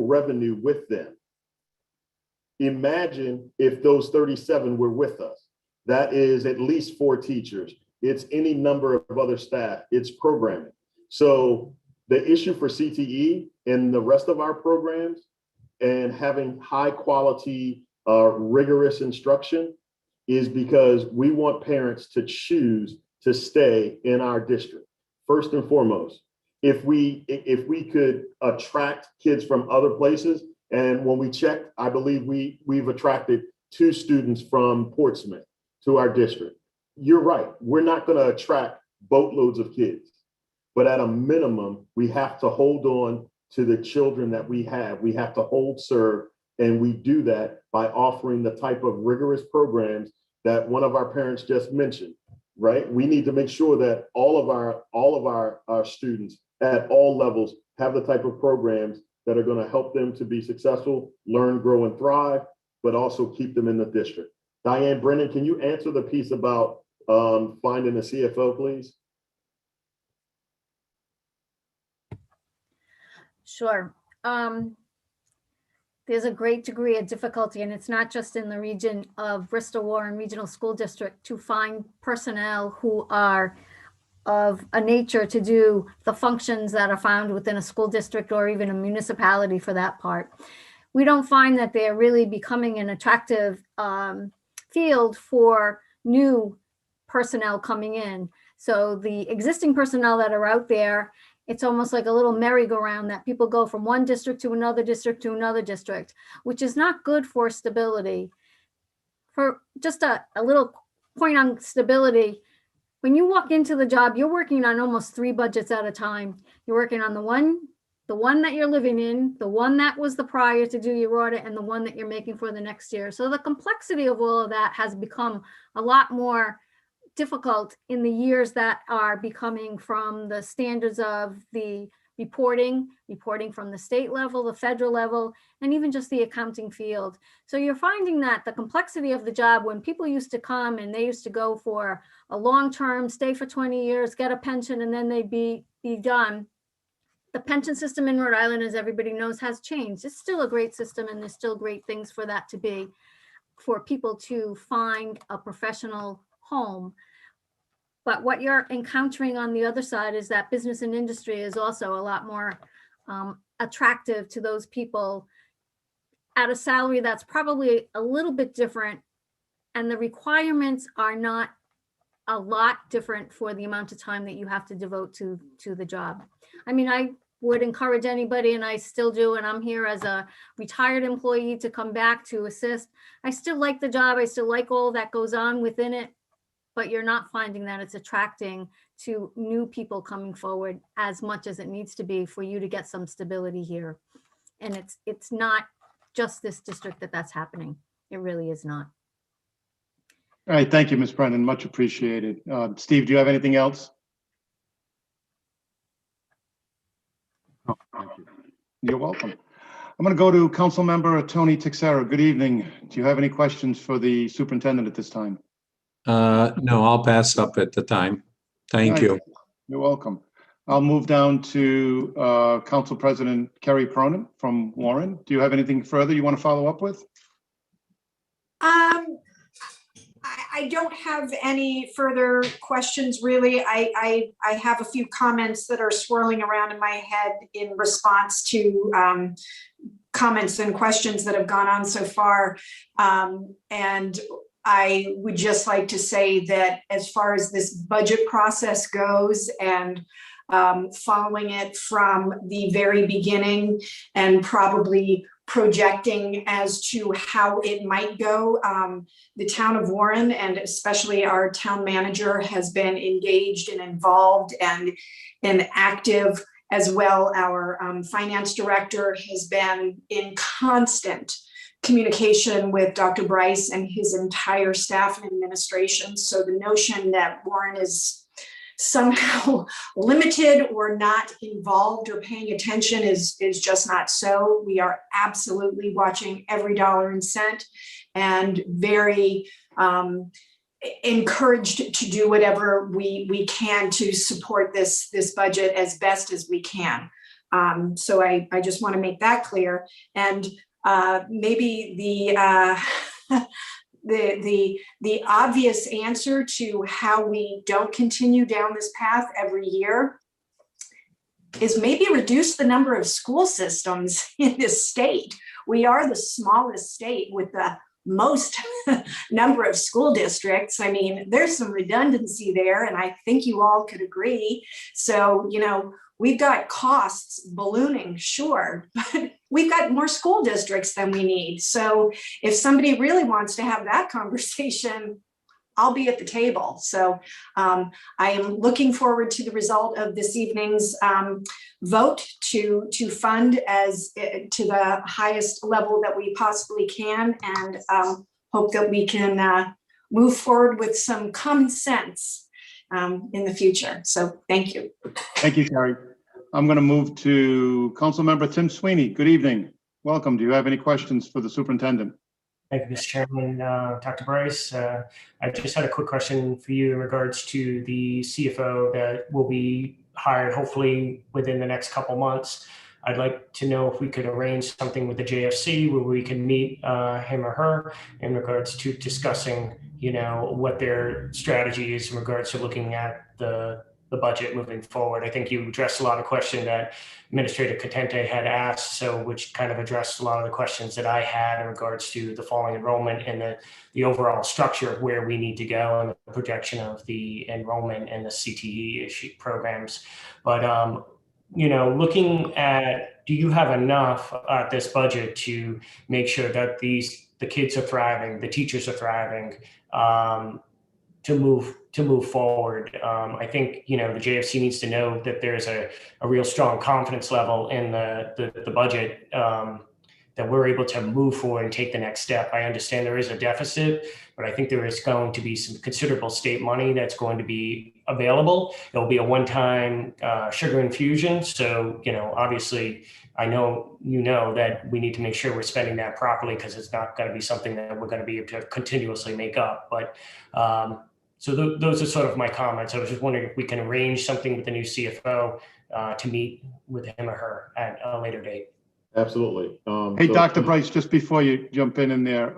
revenue with them. Imagine if those 37 were with us. That is at least 4 teachers. It's any number of other staff. It's programming. So the issue for CTE and the rest of our programs and having high quality, rigorous instruction is because we want parents to choose to stay in our district. First and foremost, if we could attract kids from other places, and when we checked, I believe we've attracted 2 students from Portsmouth to our district. You're right, we're not going to attract boatloads of kids, but at a minimum, we have to hold on to the children that we have. We have to hold serve, and we do that by offering the type of rigorous programs that one of our parents just mentioned, right? We need to make sure that all of our students at all levels have the type of programs that are going to help them to be successful, learn, grow, and thrive, but also keep them in the district. Diane Brennan, can you answer the piece about finding a CFO, please? Sure. There's a great degree of difficulty, and it's not just in the region of Bristol Warren Regional School District, to find personnel who are of a nature to do the functions that are found within a school district or even a municipality for that part. We don't find that they're really becoming an attractive field for new personnel coming in. So the existing personnel that are out there it's almost like a little merry-go-round that people go from one district to another district to another district, which is not good for stability. For just a little point on stability, when you walk into the job, you're working on almost 3 budgets at a time. You're working on the one that you're living in, the one that was the prior to do your audit, and the one that you're making for the next year. So the complexity of all of that has become a lot more difficult in the years that are becoming from the standards of the reporting from the state level, the federal level, and even just the accounting field. So you're finding that the complexity of the job, when people used to come and they used to go for a long-term, stay for 20 years, get a pension, and then they'd be done. The pension system in Rhode Island, as everybody knows, has changed. It's still a great system, and there's still great things for that to be, for people to find a professional home. But what you're encountering on the other side is that business and industry is also a lot more attractive to those people at a salary that's probably a little bit different. And the requirements are not a lot different for the amount of time that you have to devote to the job. I mean, I would encourage anybody, and I still do, and I'm here as a retired employee, to come back to assist. I still like the job. I still like all that goes on within it, but you're not finding that it's attracting to new people coming forward as much as it needs to be for you to get some stability here. And it's not just this district that's happening. It really is not. All right, thank you, Ms. Brennan, much appreciated. Steve, do you have anything else? Oh, thank you. You're welcome. I'm going to go to Council Member Tony Teixeira. Good evening. Do you have any questions for the superintendent at this time? No, I'll pass up at the time. Thank you. You're welcome. I'll move down to Council President Kerry Cronin from Warren. Do you have anything further you want to follow up with? I don't have any further questions, really. I have a few comments that are swirling around in my head in response to comments and questions that have gone on so far. And I would just like to say that as far as this budget process goes, and following it from the very beginning and probably projecting as to how it might go, the town of Warren, and especially our town manager, has been engaged and involved and active as well. Our finance director has been in constant communication with Dr. Bryce and his entire staff and administration. So the notion that Warren is somehow limited or not involved or paying attention is just not so. We are absolutely watching every dollar and cent, and very encouraged to do whatever we can to support this budget as best as we can. So I just want to make that clear. And maybe the obvious answer to how we don't continue down this path every year is maybe reduce the number of school systems in this state. We are the smallest state with the most number of school districts. I mean, there's some redundancy there, and I think you all could agree. So, you know, we've got costs ballooning, sure, but we've got more school districts than we need. So if somebody really wants to have that conversation, I'll be at the table. So I am looking forward to the result of this evening's vote to fund as to the highest level that we possibly can, and hope that we can move forward with some common sense in the future. So thank you. Thank you, Carrie. I'm going to move to Council Member Tim Sweeney. Good evening. Welcome. Do you have any questions for the superintendent? Thank you, Mr. Chairman. Dr. Bryce, I just had a quick question for you in regards to the CFO that will be hired hopefully within the next couple months. I'd like to know if we could arrange something with the JFC where we can meet him or her in regards to discussing, you know, what their strategy is in regards to looking at the budget moving forward. I think you addressed a lot of questions that Administrator Catente had asked, so which kind of addressed a lot of the questions that I had in regards to the falling enrollment and the overall structure of where we need to go and the projection of the enrollment and the CTE issue programs. But looking at, do you have enough at this budget to make sure that the kids are thriving, the teachers are thriving, to move forward? I think the JFC needs to know that there's a real strong confidence level in the budget, that we're able to move forward and take the next step. I understand there is a deficit, but I think there is going to be some considerable state money that's going to be available. It'll be a one-time sugar infusion. So, obviously, I know that we need to make sure we're spending that properly, because it's not going to be something that we're going to be able to continuously make up. But so those are sort of my comments. I was just wondering if we can arrange something with the new CFO to meet with him or her at a later date. Absolutely. Hey, Dr. Bryce, just before you jump in there,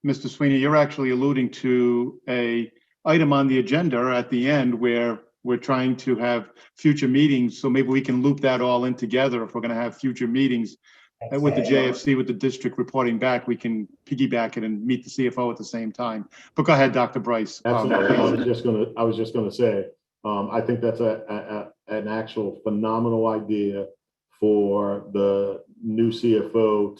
Mr. Sweeney, you're actually alluding to a item on the agenda at the end where we're trying to have future meetings. So maybe we can loop that all in together. If we're going to have future meetings with the JFC, with the district reporting back, we can piggyback it and meet the CFO at the same time. But go ahead, Dr. Bryce. Absolutely. I was just gonna say, I think that's an actual phenomenal idea for the new CFO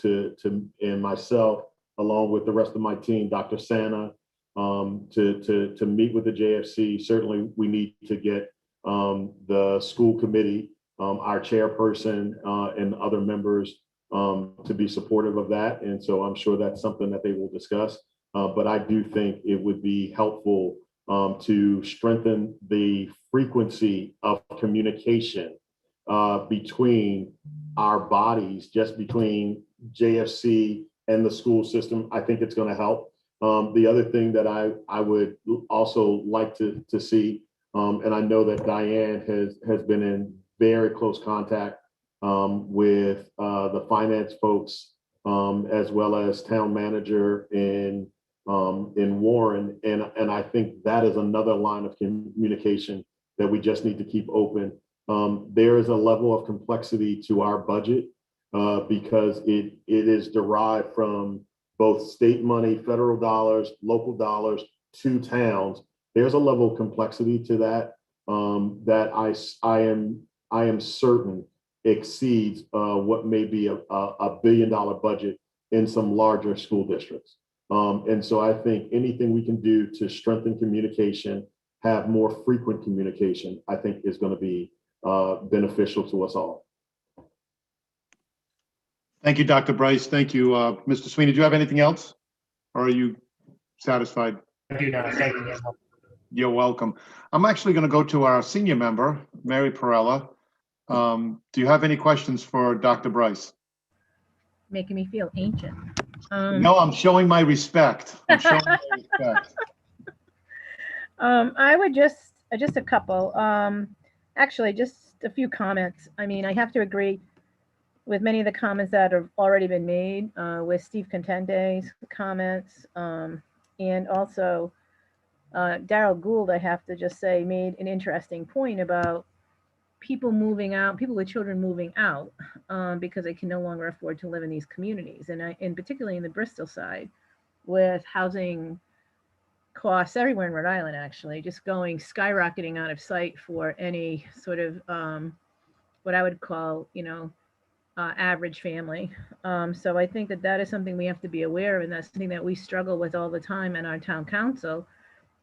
and myself, along with the rest of my team, Dr. Santa, to meet with the JFC. Certainly, we need to get the school committee, our chairperson, and other members to be supportive of that. And so I'm sure that's something that they will discuss. But I do think it would be helpful to strengthen the frequency of communication between our bodies, just between JFC and the school system. I think it's going to help. The other thing that I would also like to see, and I know that Diane has been in very close contact with the finance folks, as well as town manager in Warren, and I think that is another line of communication that we just need to keep open. There is a level of complexity to our budget because it is derived from both state money, federal dollars, local dollars to towns. There's a level of complexity to that that I am certain exceeds what may be a $1 billion budget in some larger school districts. And so I think anything we can do to strengthen communication, have more frequent communication, I think is going to be beneficial to us all. Thank you, Dr. Bryce. Thank you, Mr. Sweeney. Do you have anything else, or are you satisfied? I do not. Thank you. You're welcome. I'm actually going to go to our senior member, Mary Perella. Do you have any questions for Dr. Bryce? Making me feel ancient. No, I'm showing my respect. I'm showing my respect. I would just a couple. Actually, just a few comments. I mean, I have to agree with many of the comments that have already been made with Steve Contente's comments, and also Daryl Gould, I have to just say, made an interesting point about people moving out, people with children moving out because they can no longer afford to live in these communities. And particularly in the Bristol side, with housing costs everywhere in Rhode Island, actually, just going skyrocketing out of sight for any sort of what I would call, average family. So I think that is something we have to be aware of, and that's something that we struggle with all the time in our town council,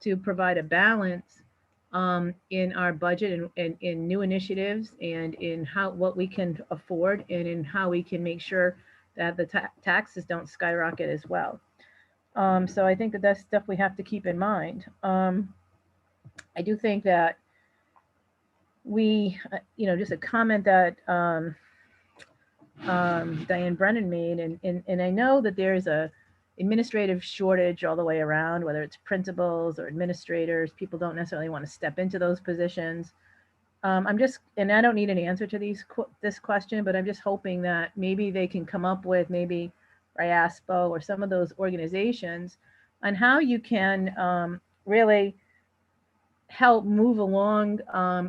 to provide a balance in our budget and in new initiatives, and in what we can afford, and in how we can make sure that the taxes don't skyrocket as well. So I think that that's stuff we have to keep in mind. I do think that we, just a comment that Diane Brennan made, and I know that there's a administrative shortage all the way around, whether it's principals or administrators. People don't necessarily want to step into those positions. And I don't need an answer to this question, but I'm just hoping that maybe they can come up with, maybe RIASPO or some of those organizations, on how you can really help move along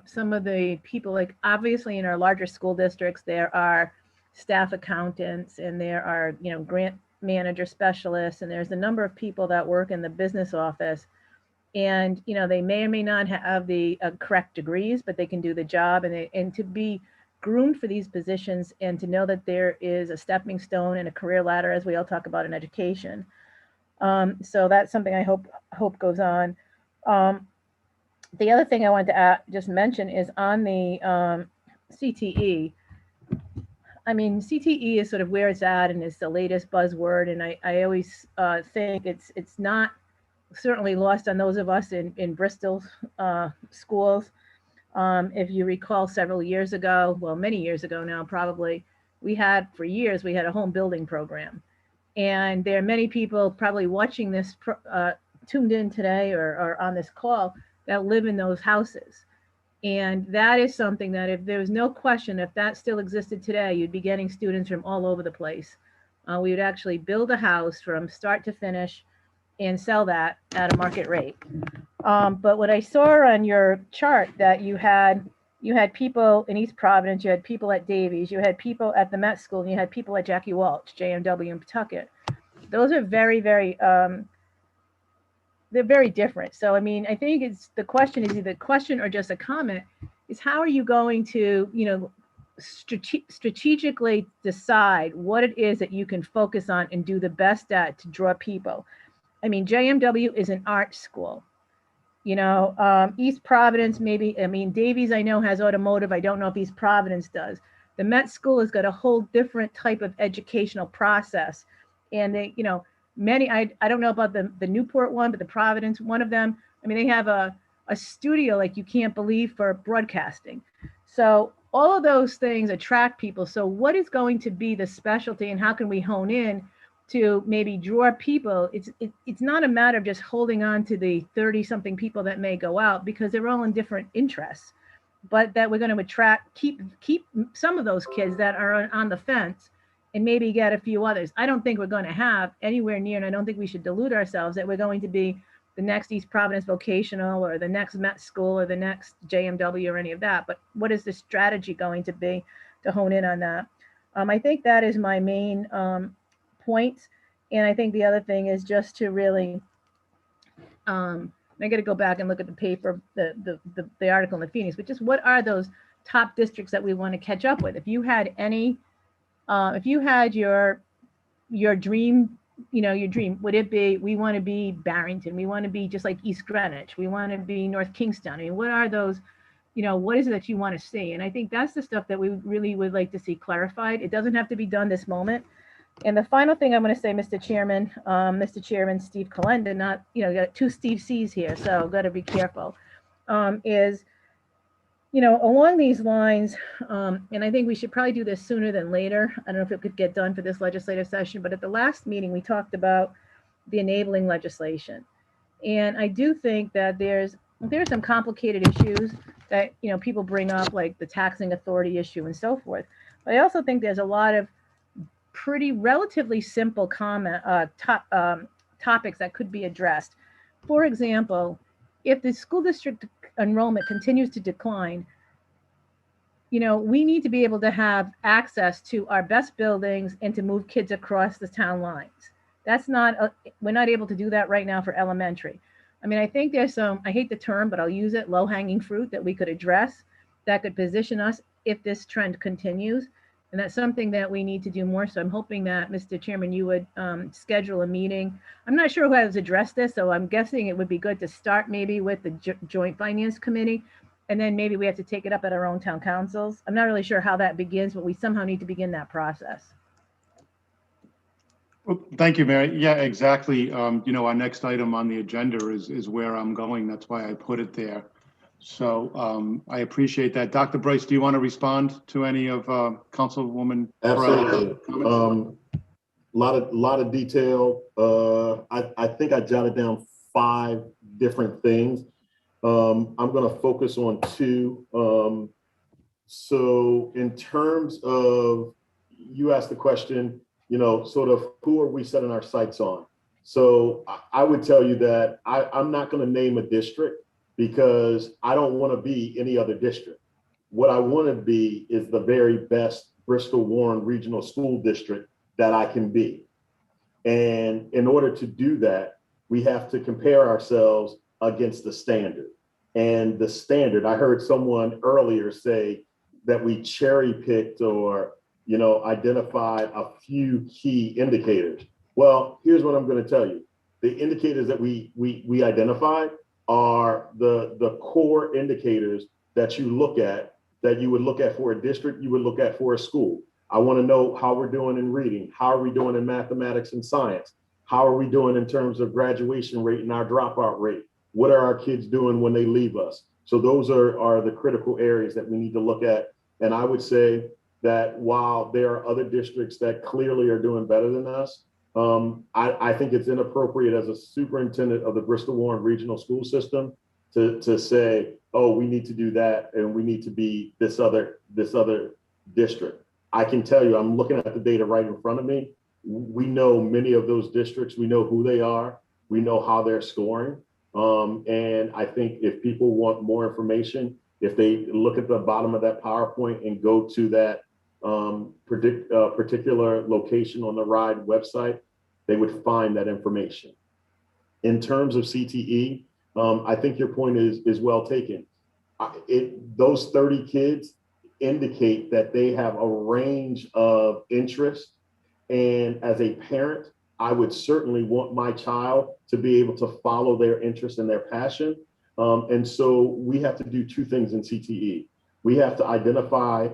some of the people. Like, obviously in our larger school districts, there are staff accountants, and there are, grant manager specialists, and there's a number of people that work in the business office, and they may or may not have the correct degrees, but they can do the job, and to be groomed for these positions and to know that there is a stepping stone and a career ladder, as we all talk about in education. So that's something I hope goes on. The other thing I wanted to just mention is on the CTE. I mean, CTE is sort of where it's at and it's the latest buzzword. And I always think it's not certainly lost on those of us in Bristol schools. If you recall several years ago, well, many years ago now, probably, for years, we had a home building program. And there are many people probably watching this, tuned in today or on this call that live in those houses. And that is something that if there was no question, if that still existed today, you'd be getting students from all over the place. We would actually build a house from start to finish and sell that at a market rate. But what I saw on your chart that you had people in East Providence, you had people at Davies, you had people at the Met School, and you had people at Jackie Walsh, JMW in Pawtucket. Those are very, very, they're very different. So, I mean, I think the question is either a question or just a comment is how are you going to, strategically decide what it is that you can focus on and do the best at to draw people. I mean, JMW is an art school. East Providence, maybe, I mean, Davies, I know has automotive. I don't know if East Providence does. The Met School has got a whole different type of educational process. And they, many, I don't know about the Newport one, but the Providence, one of them, I mean, they have a studio like you can't believe for broadcasting. So all of those things attract people. So what is going to be the specialty and how can we hone in to maybe draw people? It's not a matter of just holding on to the 30-something people that may go out because they're all in different interests, but that we're going to keep some of those kids that are on the fence and maybe get a few others. I don't think we're going to have anywhere near, and I don't think we should delude ourselves that we're going to be the next East Providence Vocational or the next Met School or the next JMW or any of that. But what is the strategy going to be to hone in on that? I think that is my main point. And I think the other thing is just to really, I got to go back and look at the paper, the article in the Phoenix, but just what are those top districts that we want to catch up with? If you had any, if you had your dream, your dream, would it be, we want to be Barrington, we want to be just like East Greenwich, we want to be North Kingstown? I mean, what are those, what is it that you want to see? And I think that's the stuff that we really would like to see clarified. It doesn't have to be done this moment. And the final thing I'm going to say, Mr. Chairman, Steve Kalenda, not, got two Steve C's here, so got to be careful, is, along these lines, and I think we should probably do this sooner than later. I don't know if it could get done for this legislative session, but at the last meeting, we talked about the enabling legislation. And I do think that there's some complicated issues that, people bring up, like the taxing authority issue and so forth. But I also think there's a lot of pretty relatively simple topics that could be addressed. For example, if the school district enrollment continues to decline, we need to be able to have access to our best buildings and to move kids across the town lines. We're not able to do that right now for elementary. I mean, I think there's some, I hate the term, but I'll use it, low-hanging fruit that we could address that could position us if this trend continues. And that's something that we need to do more. So I'm hoping that, Mr. Chairman, you would schedule a meeting. I'm not sure who has addressed this, so I'm guessing it would be good to start maybe with the Joint Finance Committee, and then maybe we have to take it up at our own town councils. I'm not really sure how that begins, but we somehow need to begin that process. Well, thank you, Mary. Yeah, exactly. Our next item on the agenda is where I'm going. That's why I put it there. So I appreciate that. Dr. Bryce, do you want to respond to any of Councilwoman? Absolutely. Lot of detail. I think I jotted down 5 different things. I'm going to focus on 2. So in terms of, you asked the question, sort of who are we setting our sights on? So I would tell you that I'm not going to name a district, because I don't want to be any other district. What I want to be is the very best Bristol Warren Regional School District that I can be. And in order to do that, we have to compare ourselves against the standard. And the standard, I heard someone earlier say that we cherry picked or, identified a few key indicators. Well, here's what I'm going to tell you. The indicators that we identified are the core indicators that you look at, that you would look at for a district, you would look at for a school. I want to know how we're doing in reading. How are we doing in mathematics and science? How are we doing in terms of graduation rate and our dropout rate? What are our kids doing when they leave us? So those are the critical areas that we need to look at. And I would say that while there are other districts that clearly are doing better than us, I think it's inappropriate as a superintendent of the Bristol Warren Regional School System to say, oh, we need to do that and we need to be this other district. I can tell you, I'm looking at the data right in front of me. We know many of those districts, we know who they are, we know how they're scoring. And I think if people want more information, if they look at the bottom of that PowerPoint and go to that particular location on the RIDE website, they would find that information. In terms of CTE, I think your point is well taken. Those 30 kids indicate that they have a range of interests. And as a parent, I would certainly want my child to be able to follow their interest and their passion. And so we have to do two things in CTE. We have to identify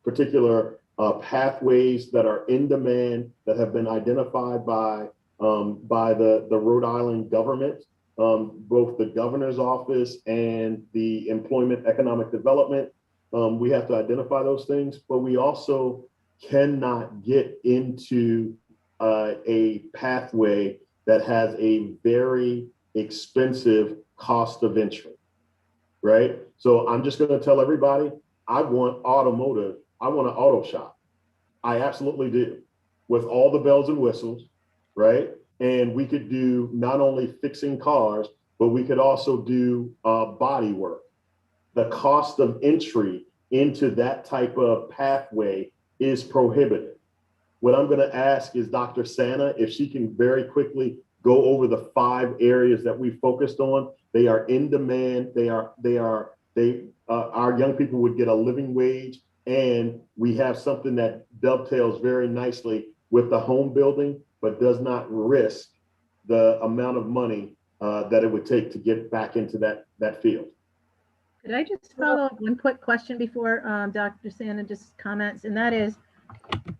particular pathways that are in demand, that have been identified by the Rhode Island government, both the governor's office and the Employment Economic Development. We have to identify those things, but we also cannot get into a pathway that has a very expensive cost of entry, right? So I'm just going to tell everybody, I want automotive, I want an auto shop. I absolutely do, with all the bells and whistles, right? And we could do not only fixing cars, but we could also do body work. The cost of entry into that type of pathway is prohibitive. What I'm going to ask is Dr. Santa, if she can very quickly go over the 5 areas that we focused on. They are in demand. Our young people would get a living wage, and we have something that dovetails very nicely with the home building, but does not risk the amount of money that it would take to get back into that field. Could I just follow up one quick question before Dr. Santa just comments, and that is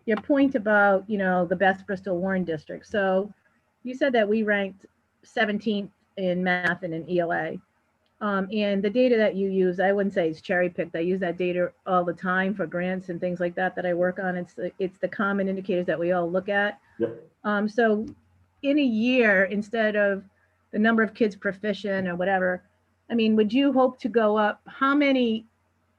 your point about, the best Bristol Warren district. So you said that we ranked 17th in math and in ELA. And the data that you use, I wouldn't say it's cherry picked. I use that data all the time for grants and things like that I work on. It's the common indicators that we all look at. Yep. So in a year, instead of the number of kids proficient or whatever, I mean, would you hope to go up? How many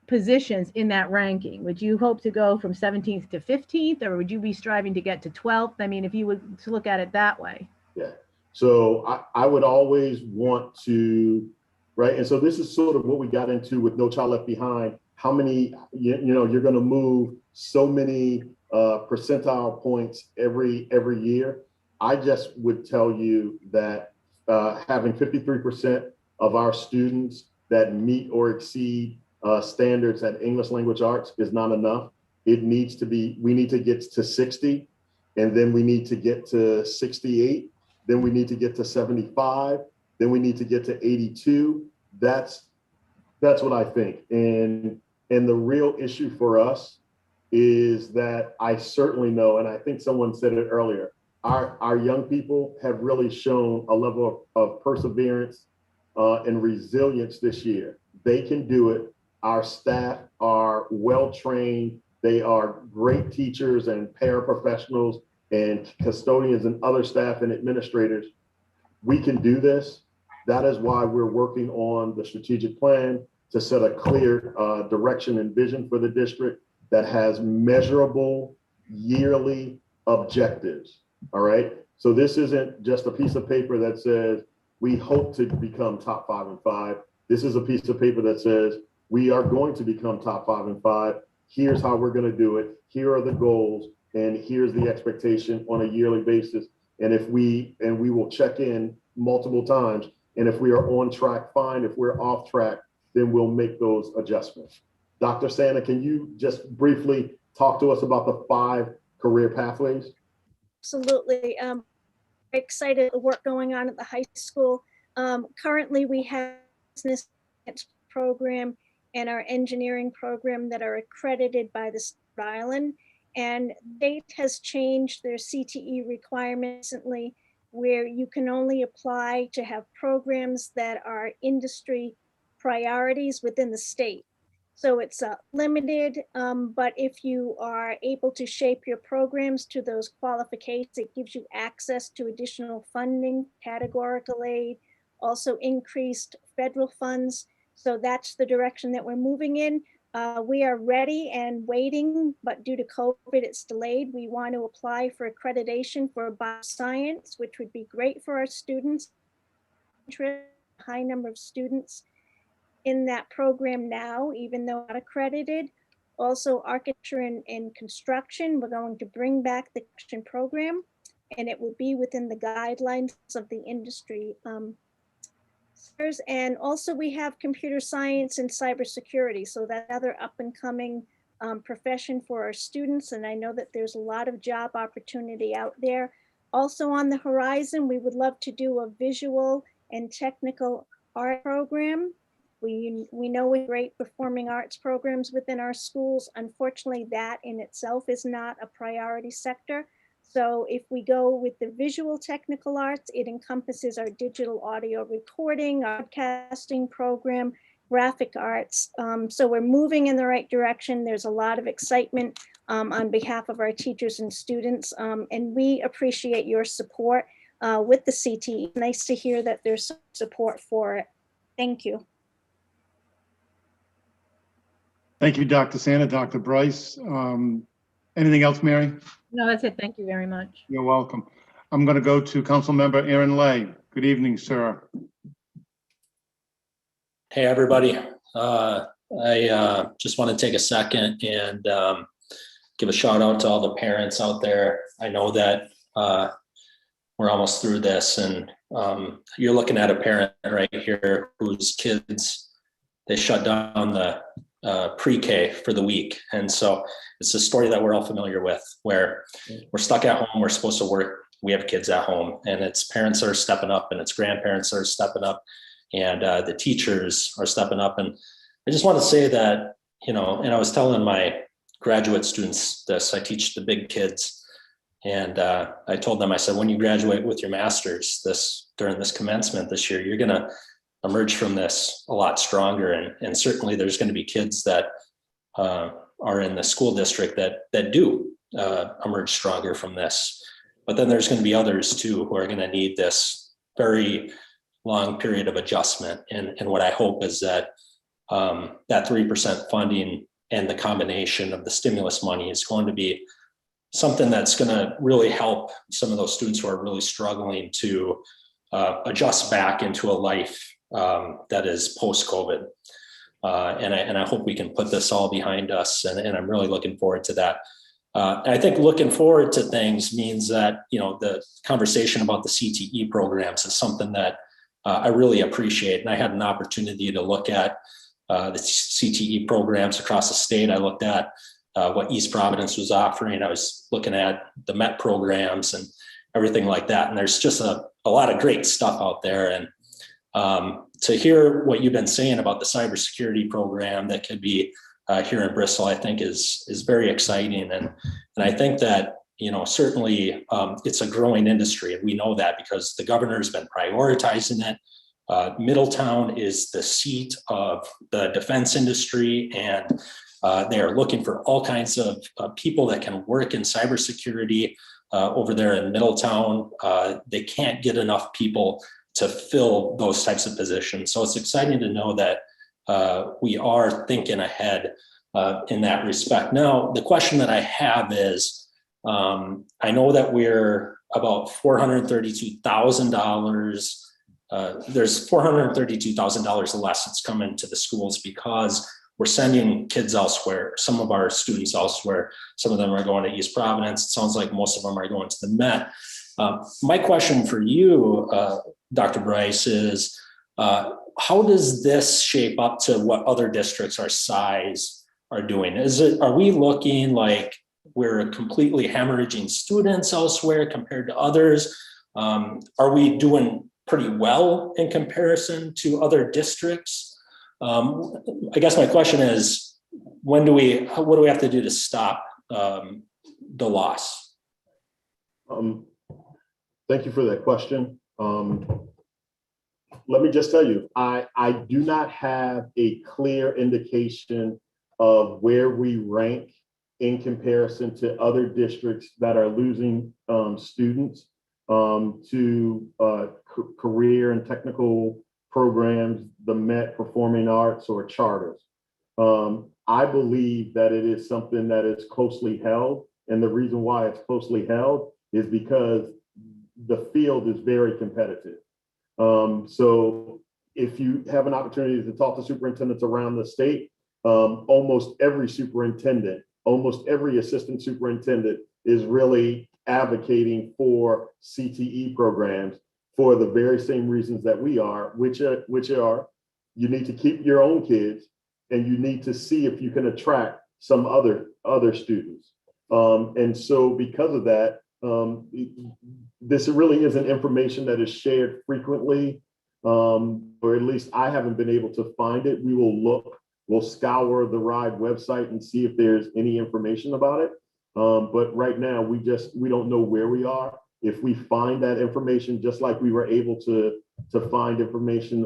positions in that ranking? Would you hope to go from 17th to 15th, or would you be striving to get to 12th? I mean, if you would to look at it that way. Yeah. So I would always want to, right? And so this is sort of what we got into with No Child Left Behind. How many, you're going to move so many percentile points every year. I just would tell you that having 53% of our students that meet or exceed standards at English language arts is not enough. It needs to be, we need to get to 60, and then we need to get to 68, then we need to get to 75, then we need to get to 82. That's what I think. And the real issue for us is that I certainly know, and I think someone said it earlier, our young people have really shown a level of perseverance and resilience this year. They can do it. Our staff are well-trained. They are great teachers and paraprofessionals and custodians and other staff and administrators. We can do this. That is why we're working on the strategic plan to set a clear direction and vision for the district that has measurable yearly objectives. All right. So this isn't just a piece of paper that says we hope to become top 5 and 5. This is a piece of paper that says we are going to become top 5 and 5. Here's how we're going to do it. Here are the goals, and here's the expectation on a yearly basis. And we will check in multiple times. And if we are on track, fine. If we're off track, then we'll make those adjustments. Dr. Santa, can you just briefly talk to us about the 5 career pathways? Absolutely. Excited the work going on at the high school. Currently, we have business program and our engineering program that are accredited by the state of Rhode Island. And state has changed their CTE requirements recently, where you can only apply to have programs that are industry priorities within the state. So it's limited, but if you are able to shape your programs to those qualifications, it gives you access to additional funding, categorical aid, also increased federal funds. So that's the direction that we're moving in. We are ready and waiting, but due to COVID, it's delayed. We want to apply for accreditation for bioscience, which would be great for our students. High number of students in that program now, even though not accredited. Also architecture and construction, we're going to bring back the construction program, and it will be within the guidelines of the industry. And also we have computer science and cybersecurity. So that's another up and coming profession for our students. And I know that there's a lot of job opportunity out there. Also on the horizon, we would love to do a visual and technical art program. We know we have great performing arts programs within our schools. Unfortunately, that in itself is not a priority sector. So if we go with the visual technical arts, it encompasses our digital audio recording, our broadcasting program, graphic arts. So we're moving in the right direction. There's a lot of excitement on behalf of our teachers and students. And we appreciate your support with the CTE. Nice to hear that there's support for it. Thank you. Thank you, Dr. Santa, Dr. Bryce. Anything else, Mary? No, that's it. Thank you very much. You're welcome. I'm going to go to Council Member Aaron Lay. Good evening, sir. Hey, everybody. I just want to take a second and give a shout out to all the parents out there. I know that we're almost through this, and you're looking at a parent right here whose kids, they shut down the pre-K for the week. And so it's a story that we're all familiar with, where we're stuck at home, we're supposed to work, we have kids at home, and it's parents are stepping up, and it's grandparents are stepping up, and the teachers are stepping up. And I just want to say that, you know, and I was telling my graduate students this, I teach the big kids, and I told them, I said, when you graduate with your master's during this commencement this year, you're going to emerge from this a lot stronger. And certainly there's going to be kids that are in the school district that do emerge stronger from this. But then there's going to be others too who are going to need this very long period of adjustment. And what I hope is that that 3% funding and the combination of the stimulus money is going to be something that's going to really help some of those students who are really struggling to adjust back into a life that is post-COVID. And I hope we can put this all behind us. And I'm really looking forward to that. I think looking forward to things means that, you know, the conversation about the CTE programs is something that I really appreciate. And I had an opportunity to look at the CTE programs across the state. I looked at what East Providence was offering. I was looking at the MET programs and everything like that. And there's just a lot of great stuff out there. And to hear what you've been saying about the cybersecurity program that could be here in Bristol, I think is very exciting. And I think that, you know, certainly it's a growing industry. And we know that because the governor's been prioritizing it. Middletown is the seat of the defense industry, and they are looking for all kinds of people that can work in cybersecurity over there in Middletown. They can't get enough people to fill those types of positions. So it's exciting to know that we are thinking ahead in that respect. Now, the question that I have is, I know that we're about $432,000. There's $432,000 less that's coming to the schools because we're sending kids elsewhere, some of our students elsewhere. Some of them are going to East Providence. It sounds like most of them are going to the Met. My question for you, Dr. Bryce, is how does this shape up to what other districts our size are doing? Are we looking like we're completely hemorrhaging students elsewhere compared to others? Are we doing pretty well in comparison to other districts? I guess my question is, what do we have to do to stop the loss? Thank you for that question. Let me just tell you, I do not have a clear indication of where we rank in comparison to other districts that are losing students to career and technical programs, the Met, performing arts, or charters. I believe that it is something that is closely held. And the reason why it's closely held is because the field is very competitive. So if you have an opportunity to talk to superintendents around the state, almost every superintendent, almost every assistant superintendent is really advocating for CTE programs for the very same reasons that we are, which are you need to keep your own kids and you need to see if you can attract some other students. And so because of that, this really isn't information that is shared frequently, or at least I haven't been able to find it. We will look, we'll scour the RIDE website and see if there's any information about it. But right now, we don't know where we are. If we find that information, just like we were able to find information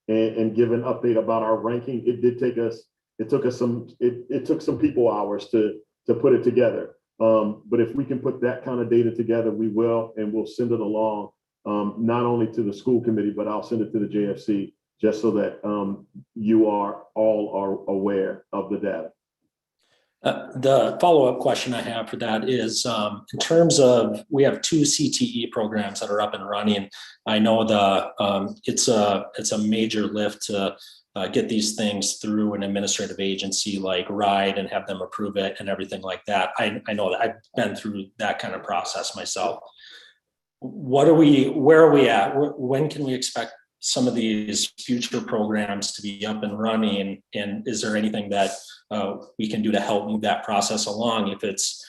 and give an update about our ranking, it took some people hours to put it together. But if we can put that kind of data together, we will, and we'll send it along, not only to the school committee, but I'll send it to the JFC just so that you are all aware of the data. The follow-up question I have for that is, in terms of, we have 2 CTE programs that are up and running. I know it's a major lift to get these things through an administrative agency like RIDE and have them approve it and everything like that. I know that I've been through that kind of process myself. Where are we at? When can we expect some of these future programs to be up and running? And is there anything that we can do to help move that process along if it's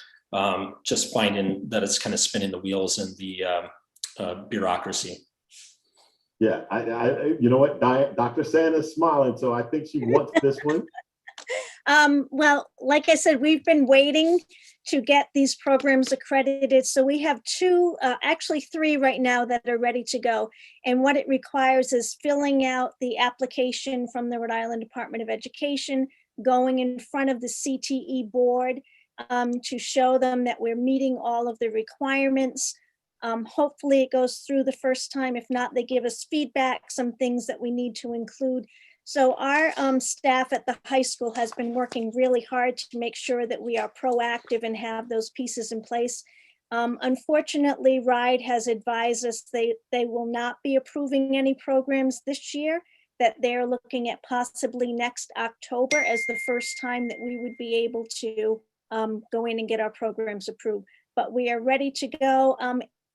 just finding that it's kind of spinning the wheels in the bureaucracy? Yeah, you know what, Dr. Santa's smiling, so I think she wants this one. Well, like I said, we've been waiting to get these programs accredited. So we have 2, actually 3 right now that are ready to go. And what it requires is filling out the application from the Rhode Island Department of Education, going in front of the CTE board to show them that we're meeting all of the requirements. Hopefully it goes through the first time. If not, they give us feedback, some things that we need to include. So our staff at the high school has been working really hard to make sure that we are proactive and have those pieces in place. Unfortunately, RIDE has advised us they will not be approving any programs this year, that they're looking at possibly next October as the first time that we would be able to go in and get our programs approved. But we are ready to go.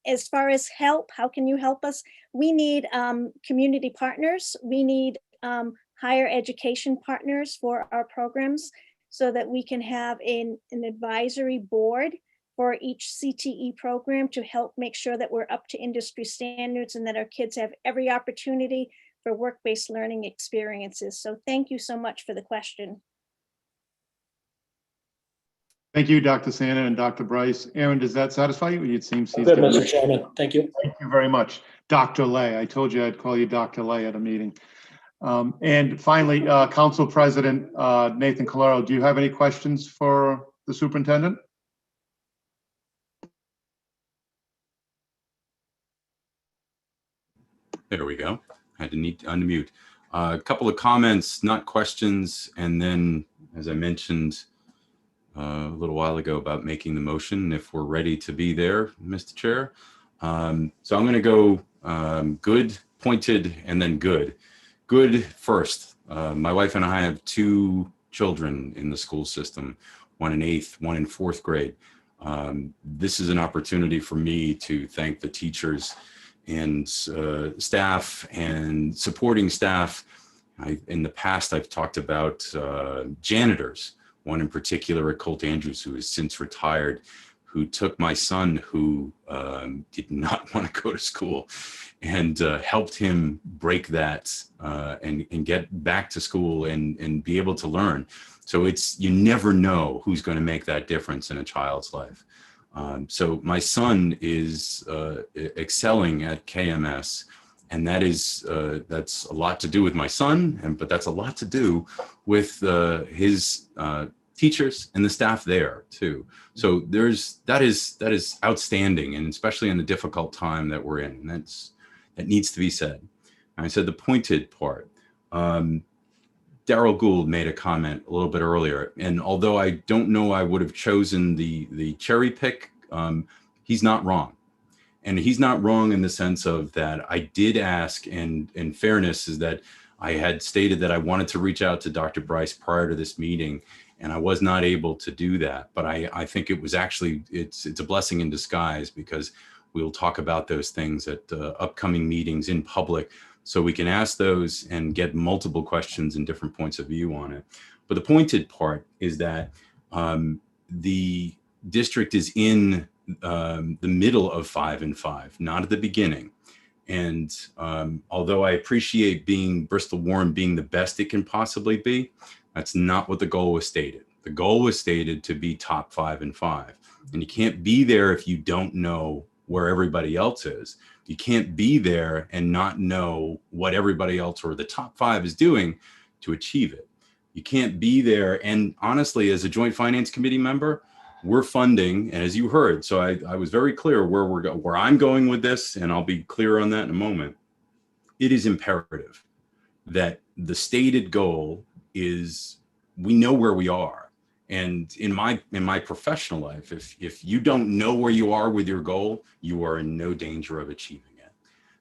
As far as help, how can you help us? We need community partners. We need higher education partners for our programs so that we can have an advisory board for each CTE program to help make sure that we're up to industry standards and that our kids have every opportunity for work-based learning experiences. So thank you so much for the question. Thank you, Dr. Santa and Dr. Bryce. Aaron, does that satisfy you? It seems he's good, Mr. Chairman. Thank you. Thank you very much. Dr. Lay, I told you I'd call you Dr. Lay at a meeting. And finally, Council President Nathan Calero, do you have any questions for the superintendent? There we go. I had to unmute. A couple of comments, not questions, and then, as I mentioned a little while ago about making the motion, if we're ready to be there, Mr. Chair. So I'm going to go good, pointed, and then good. Good first. My wife and I have 2 children in the school system, one in 8th, one in 4th grade. This is an opportunity for me to thank the teachers and staff and supporting staff In the past, I've talked about janitors, one in particular at Colt Andrews, who has since retired, who took my son, who did not want to go to school, and helped him break that and get back to school and be able to learn. So you never know who's going to make that difference in a child's life. So my son is excelling at KMS, and that's a lot to do with my son, but that's a lot to do with his teachers and the staff there too. So that is outstanding, and especially in the difficult time that we're in, and that needs to be said. And I said the pointed part. Daryl Gould made a comment a little bit earlier, and although I don't know I would have chosen the cherry pick, he's not wrong. And he's not wrong in the sense of that I did ask, and in fairness is that I had stated that I wanted to reach out to Dr. Bryce prior to this meeting, and I was not able to do that. But I think it was actually, it's a blessing in disguise, because we'll talk about those things at upcoming meetings in public, so we can ask those and get multiple questions and different points of view on it. But the pointed part is that the district is in the middle of 5 and 5, not at the beginning. And although I appreciate Bristol Warren being the best it can possibly be, that's not what the goal was stated. The goal was stated to be top 5 and 5. And you can't be there if you don't know where everybody else is. You can't be there and not know what everybody else or the top 5 is doing to achieve it. You can't be there. And honestly, as a joint finance committee member, we're funding, and as you heard, so I was very clear where I'm going with this, and I'll be clear on that in a moment. It is imperative that the stated goal is we know where we are. And in my professional life, if you don't know where you are with your goal, you are in no danger of achieving it.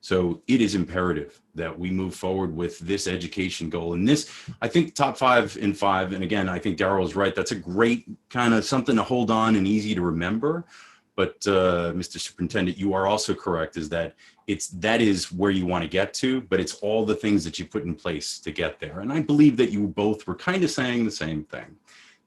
So it is imperative that we move forward with this education goal. And this, I think, top 5 and 5. And again, I think Daryl is right. That's a great kind of something to hold on and easy to remember. But Mr. Superintendent, you are also correct, is that that is where you want to get to, but it's all the things that you put in place to get there. And I believe that you both were kind of saying the same thing,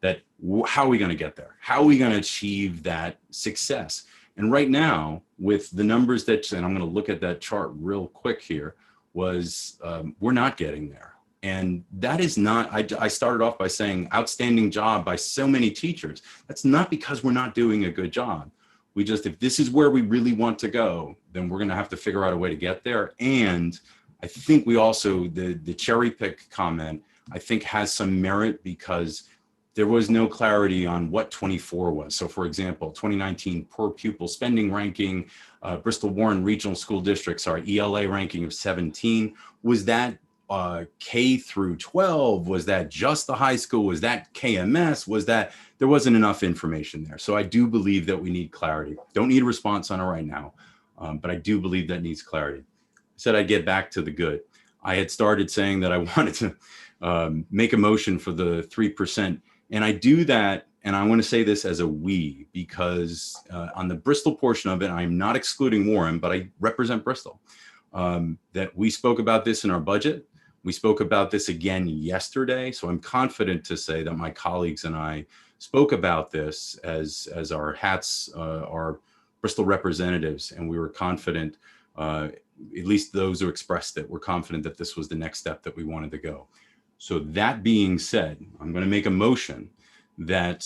that how are we going to get there? How are we going to achieve that success? And right now, with the numbers and I'm going to look at that chart real quick here, we're not getting there. And that is not, I started off by saying outstanding job by so many teachers. That's not because we're not doing a good job. If this is where we really want to go, then we're going to have to figure out a way to get there. And I think we also, the cherry pick comment, I think has some merit, because there was no clarity on what 24 was. So for example, 2019 per pupil spending ranking, Bristol Warren Regional School Districts, our ELA ranking of 17. Was that K through 12? Was that just the high school? Was that KMS? There wasn't enough information there. So I do believe that we need clarity. Don't need a response on it right now, but I do believe that needs clarity. I said I'd get back to the good. I had started saying that I wanted to make a motion for the 3%. And I do that, and I want to say this as a we, because on the Bristol portion of it, I'm not excluding Warren, but I represent Bristol. That we spoke about this in our budget. We spoke about this again yesterday. So I'm confident to say that my colleagues and I spoke about this as our hats are Bristol representatives, and we were confident, at least those who expressed it, were confident that this was the next step that we wanted to go. So that being said, I'm going to make a motion that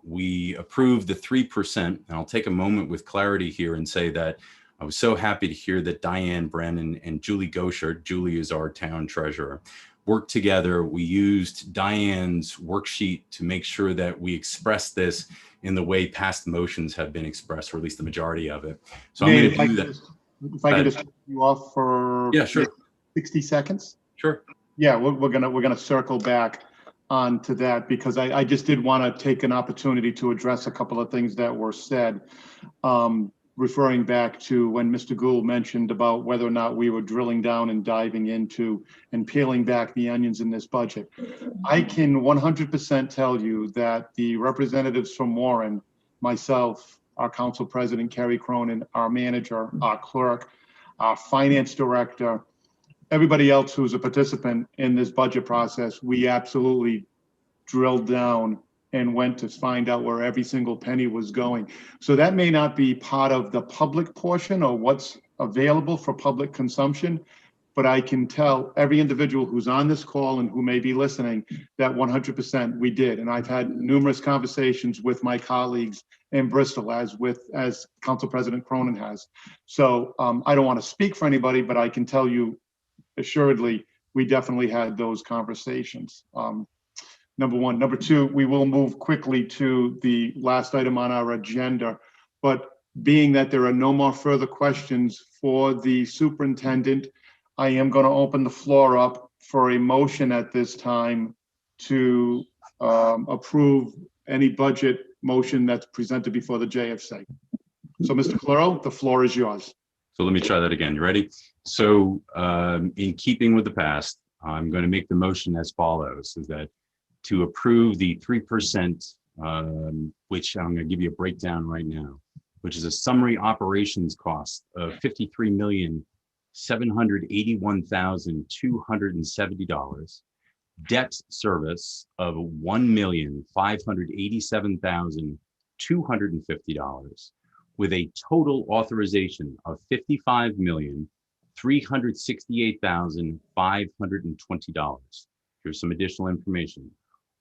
we approve the 3%. And I'll take a moment with clarity here and say that I was so happy to hear that Diane Brennan and Julie Gosher, Julie is our town treasurer, worked together. We used Diane's worksheet to make sure that we expressed this in the way past motions have been expressed, or at least the majority of it. So I'm going to do that. If I can just cut you off for 60 seconds. Sure. Yeah, we're gonna circle back onto that, because I just did want to take an opportunity to address a couple of things that were said, referring back to when Mr. Gould mentioned about whether or not we were drilling down and diving into and peeling back the onions in this budget. I can 100% tell you that the representatives from Warren, myself, our council president, Kerry Cronin, our manager, our clerk, our finance director, everybody else who's a participant in this budget process, we absolutely drilled down and went to find out where every single penny was going. So that may not be part of the public portion or what's available for public consumption, but I can tell every individual who's on this call and who may be listening that 100% we did. And I've had numerous conversations with my colleagues in Bristol as Council President Cronin has. So I don't want to speak for anybody, but I can tell you assuredly, we definitely had those conversations. Number one. Number two, we will move quickly to the last item on our agenda, but being that there are no more further questions for the superintendent, I am going to open the floor up for a motion at this time to approve any budget motion that's presented before the JFC. So Mr. Calero, the floor is yours. So let me try that again. You ready? So in keeping with the past, I'm going to make the motion as follows, is that to approve the 3%, which I'm going to give you a breakdown right now, which is a summary operations cost of $53,781,270, debt service of $1,587,250, with a total authorization of $55,368,520. Here's some additional information.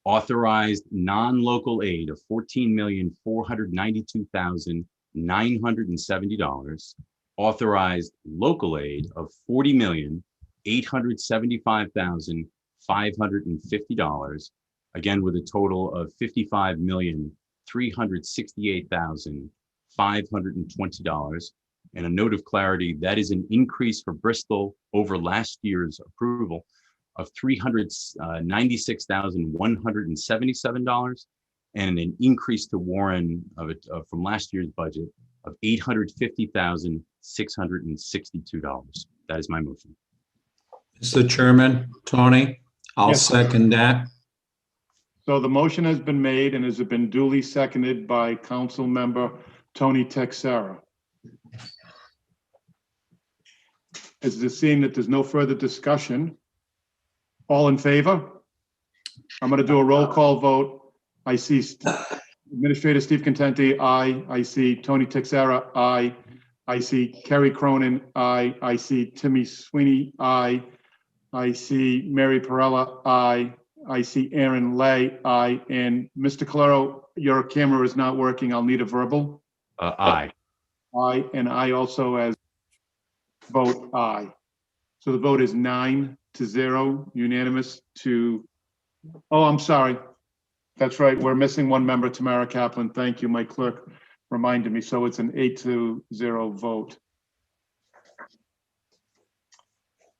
Authorized non-local aid of $14,492,970. Authorized local aid of $40,875,550. Again, with a total of $55,368,520. And a note of clarity, that is an increase for Bristol over last year's approval of $396,177, and an increase to Warren from last year's budget of $850,662. That is my motion. Mr. Chairman, Tony, I'll Yes. second that. So the motion has been made and has been duly seconded by Council Member Tony Texera. As it seems that there's no further discussion, all in favor? I'm going to do a roll call vote. I see Administrator Steve Contente, aye. I see Tony Texera, aye. I see Kerry Cronin, aye. I see Timmy Sweeney, aye. I see Mary Perella, aye. I see Aaron Lay, aye. And Mr. Calero, your camera is not working. I'll need a verbal. Aye. Aye, and I also as vote aye. So the vote is 9-0, unanimous to, oh, I'm sorry. That's right, we're missing one member, Tamara Kaplan. Thank you, my clerk reminded me. So it's an 8-0 vote.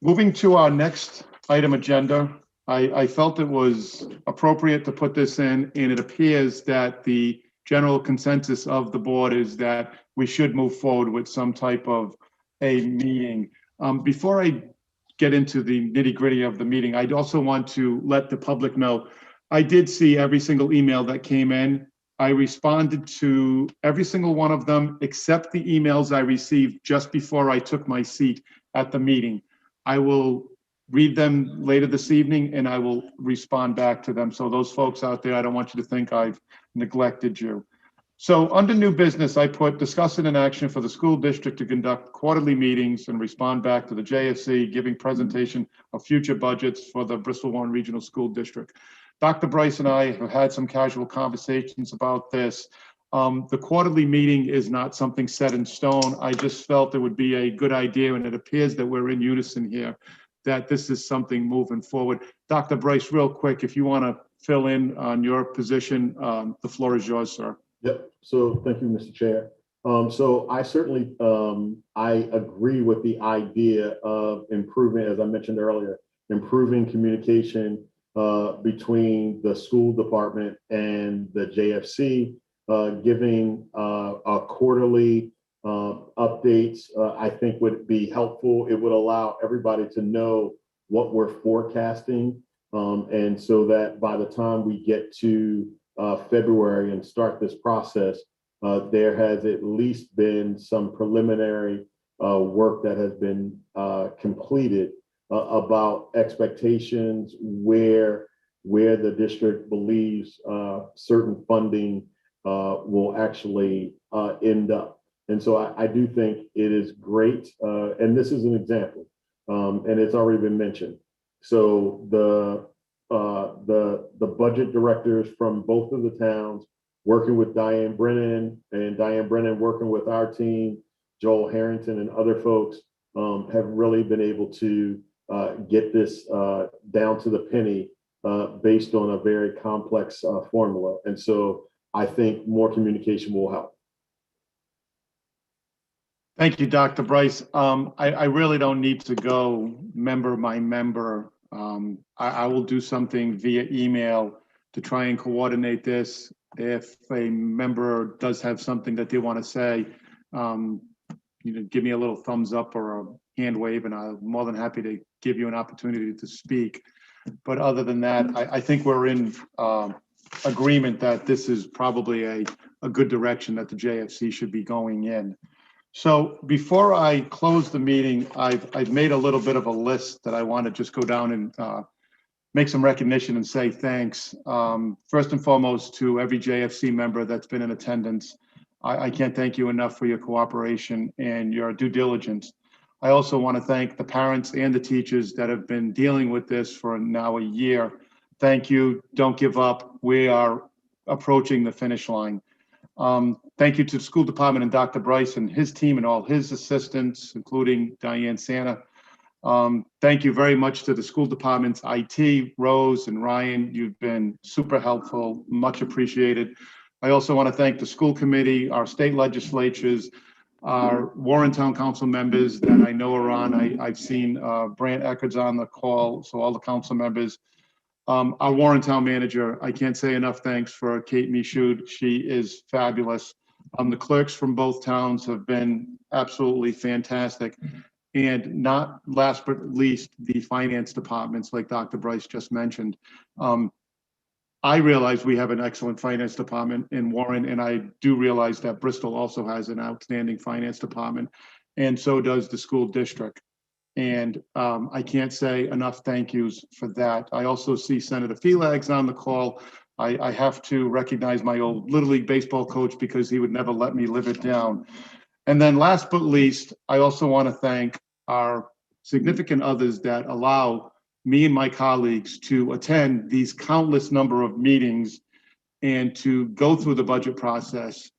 Moving to our next item agenda, I felt it was appropriate to put this in, and it appears that the general consensus of the board is that we should move forward with some type of a meeting. Before I get into the nitty-gritty of the meeting, I'd also want to let the public know, I did see every single email that came in. I responded to every single one of them, except the emails I received just before I took my seat at the meeting. I will read them later this evening and I will respond back to them. So those folks out there, I don't want you to think I've neglected you. So under new business, I put discuss it in action for the school district to conduct quarterly meetings and respond back to the JFC, giving presentation of future budgets for the Bristol Warren Regional School District. Dr. Bryce and I have had some casual conversations about this. The quarterly meeting is not something set in stone. I just felt it would be a good idea, and it appears that we're in unison here, that this is something moving forward. Dr. Bryce, real quick, if you want to fill in on your position, the floor is yours, sir. Yep. So thank you, Mr. Chair. So I certainly, I agree with the idea of improving, as I mentioned earlier, improving communication between the school department and the JFC, giving quarterly updates, I think would be helpful. It would allow everybody to know what we're forecasting. And so that by the time we get to February and start this process, there has at least been some preliminary work that has been completed about expectations, where the district believes certain funding will actually end up. And so I do think it is great. And this is an example, and it's already been mentioned. So the budget directors from both of the towns working with Diane Brennan, and Diane Brennan working with our team, Joel Harrington and other folks, have really been able to get this down to the penny based on a very complex formula. And so I think more communication will help. Thank you, Dr. Bryce. I really don't need to go member by member. I will do something via email to try and coordinate this. If a member does have something that they want to say, give me a little thumbs up or a hand wave, and I'm more than happy to give you an opportunity to speak. But other than that, I think we're in agreement that this is probably a good direction that the JFC should be going in. So before I close the meeting, I've made a little bit of a list that I want to just go down and make some recognition and say thanks. First and foremost, to every JFC member that's been in attendance. I can't thank you enough for your cooperation and your due diligence. I also want to thank the parents and the teachers that have been dealing with this for now a year. Thank you. Don't give up. We are approaching the finish line. Thank you to the school department and Dr. Bryce and his team and all his assistants, including Diane Santa. Thank you very much to the school department's IT, Rose and Ryan. You've been super helpful, much appreciated. I also want to thank the school committee, our state legislatures, our Warren Town Council members that I know are on. I've seen Brant Eckerd's on the call, so all the council members. Our Warren Town manager, I can't say enough thanks for Kate Michaud. She is fabulous. The clerks from both towns have been absolutely fantastic. And not last but least, the finance departments, like Dr. Bryce just mentioned. I realize we have an excellent finance department in Warren, and I do realize that Bristol also has an outstanding finance department, and so does the school district. And I can't say enough thank yous for that. I also see Senator Felags on the call. I have to recognize my old Little League baseball coach because he would never let me live it down. And then last but least, I also want to thank our significant others that allow me and my colleagues to attend these countless number of meetings and to go through the budget process.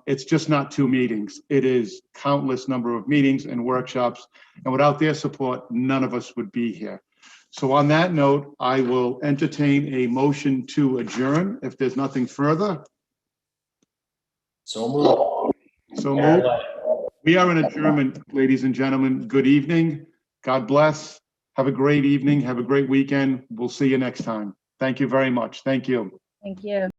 It's just not 2 meetings. It is countless number of meetings and workshops. And without their support, none of us would be here. So on that note, I will entertain a motion to adjourn if there's nothing further. So moved. So moved. We are in adjournment, ladies and gentlemen. Good evening. God bless. Have a great evening. Have a great weekend. We'll see you next time. Thank you very much. Thank you. Thank you.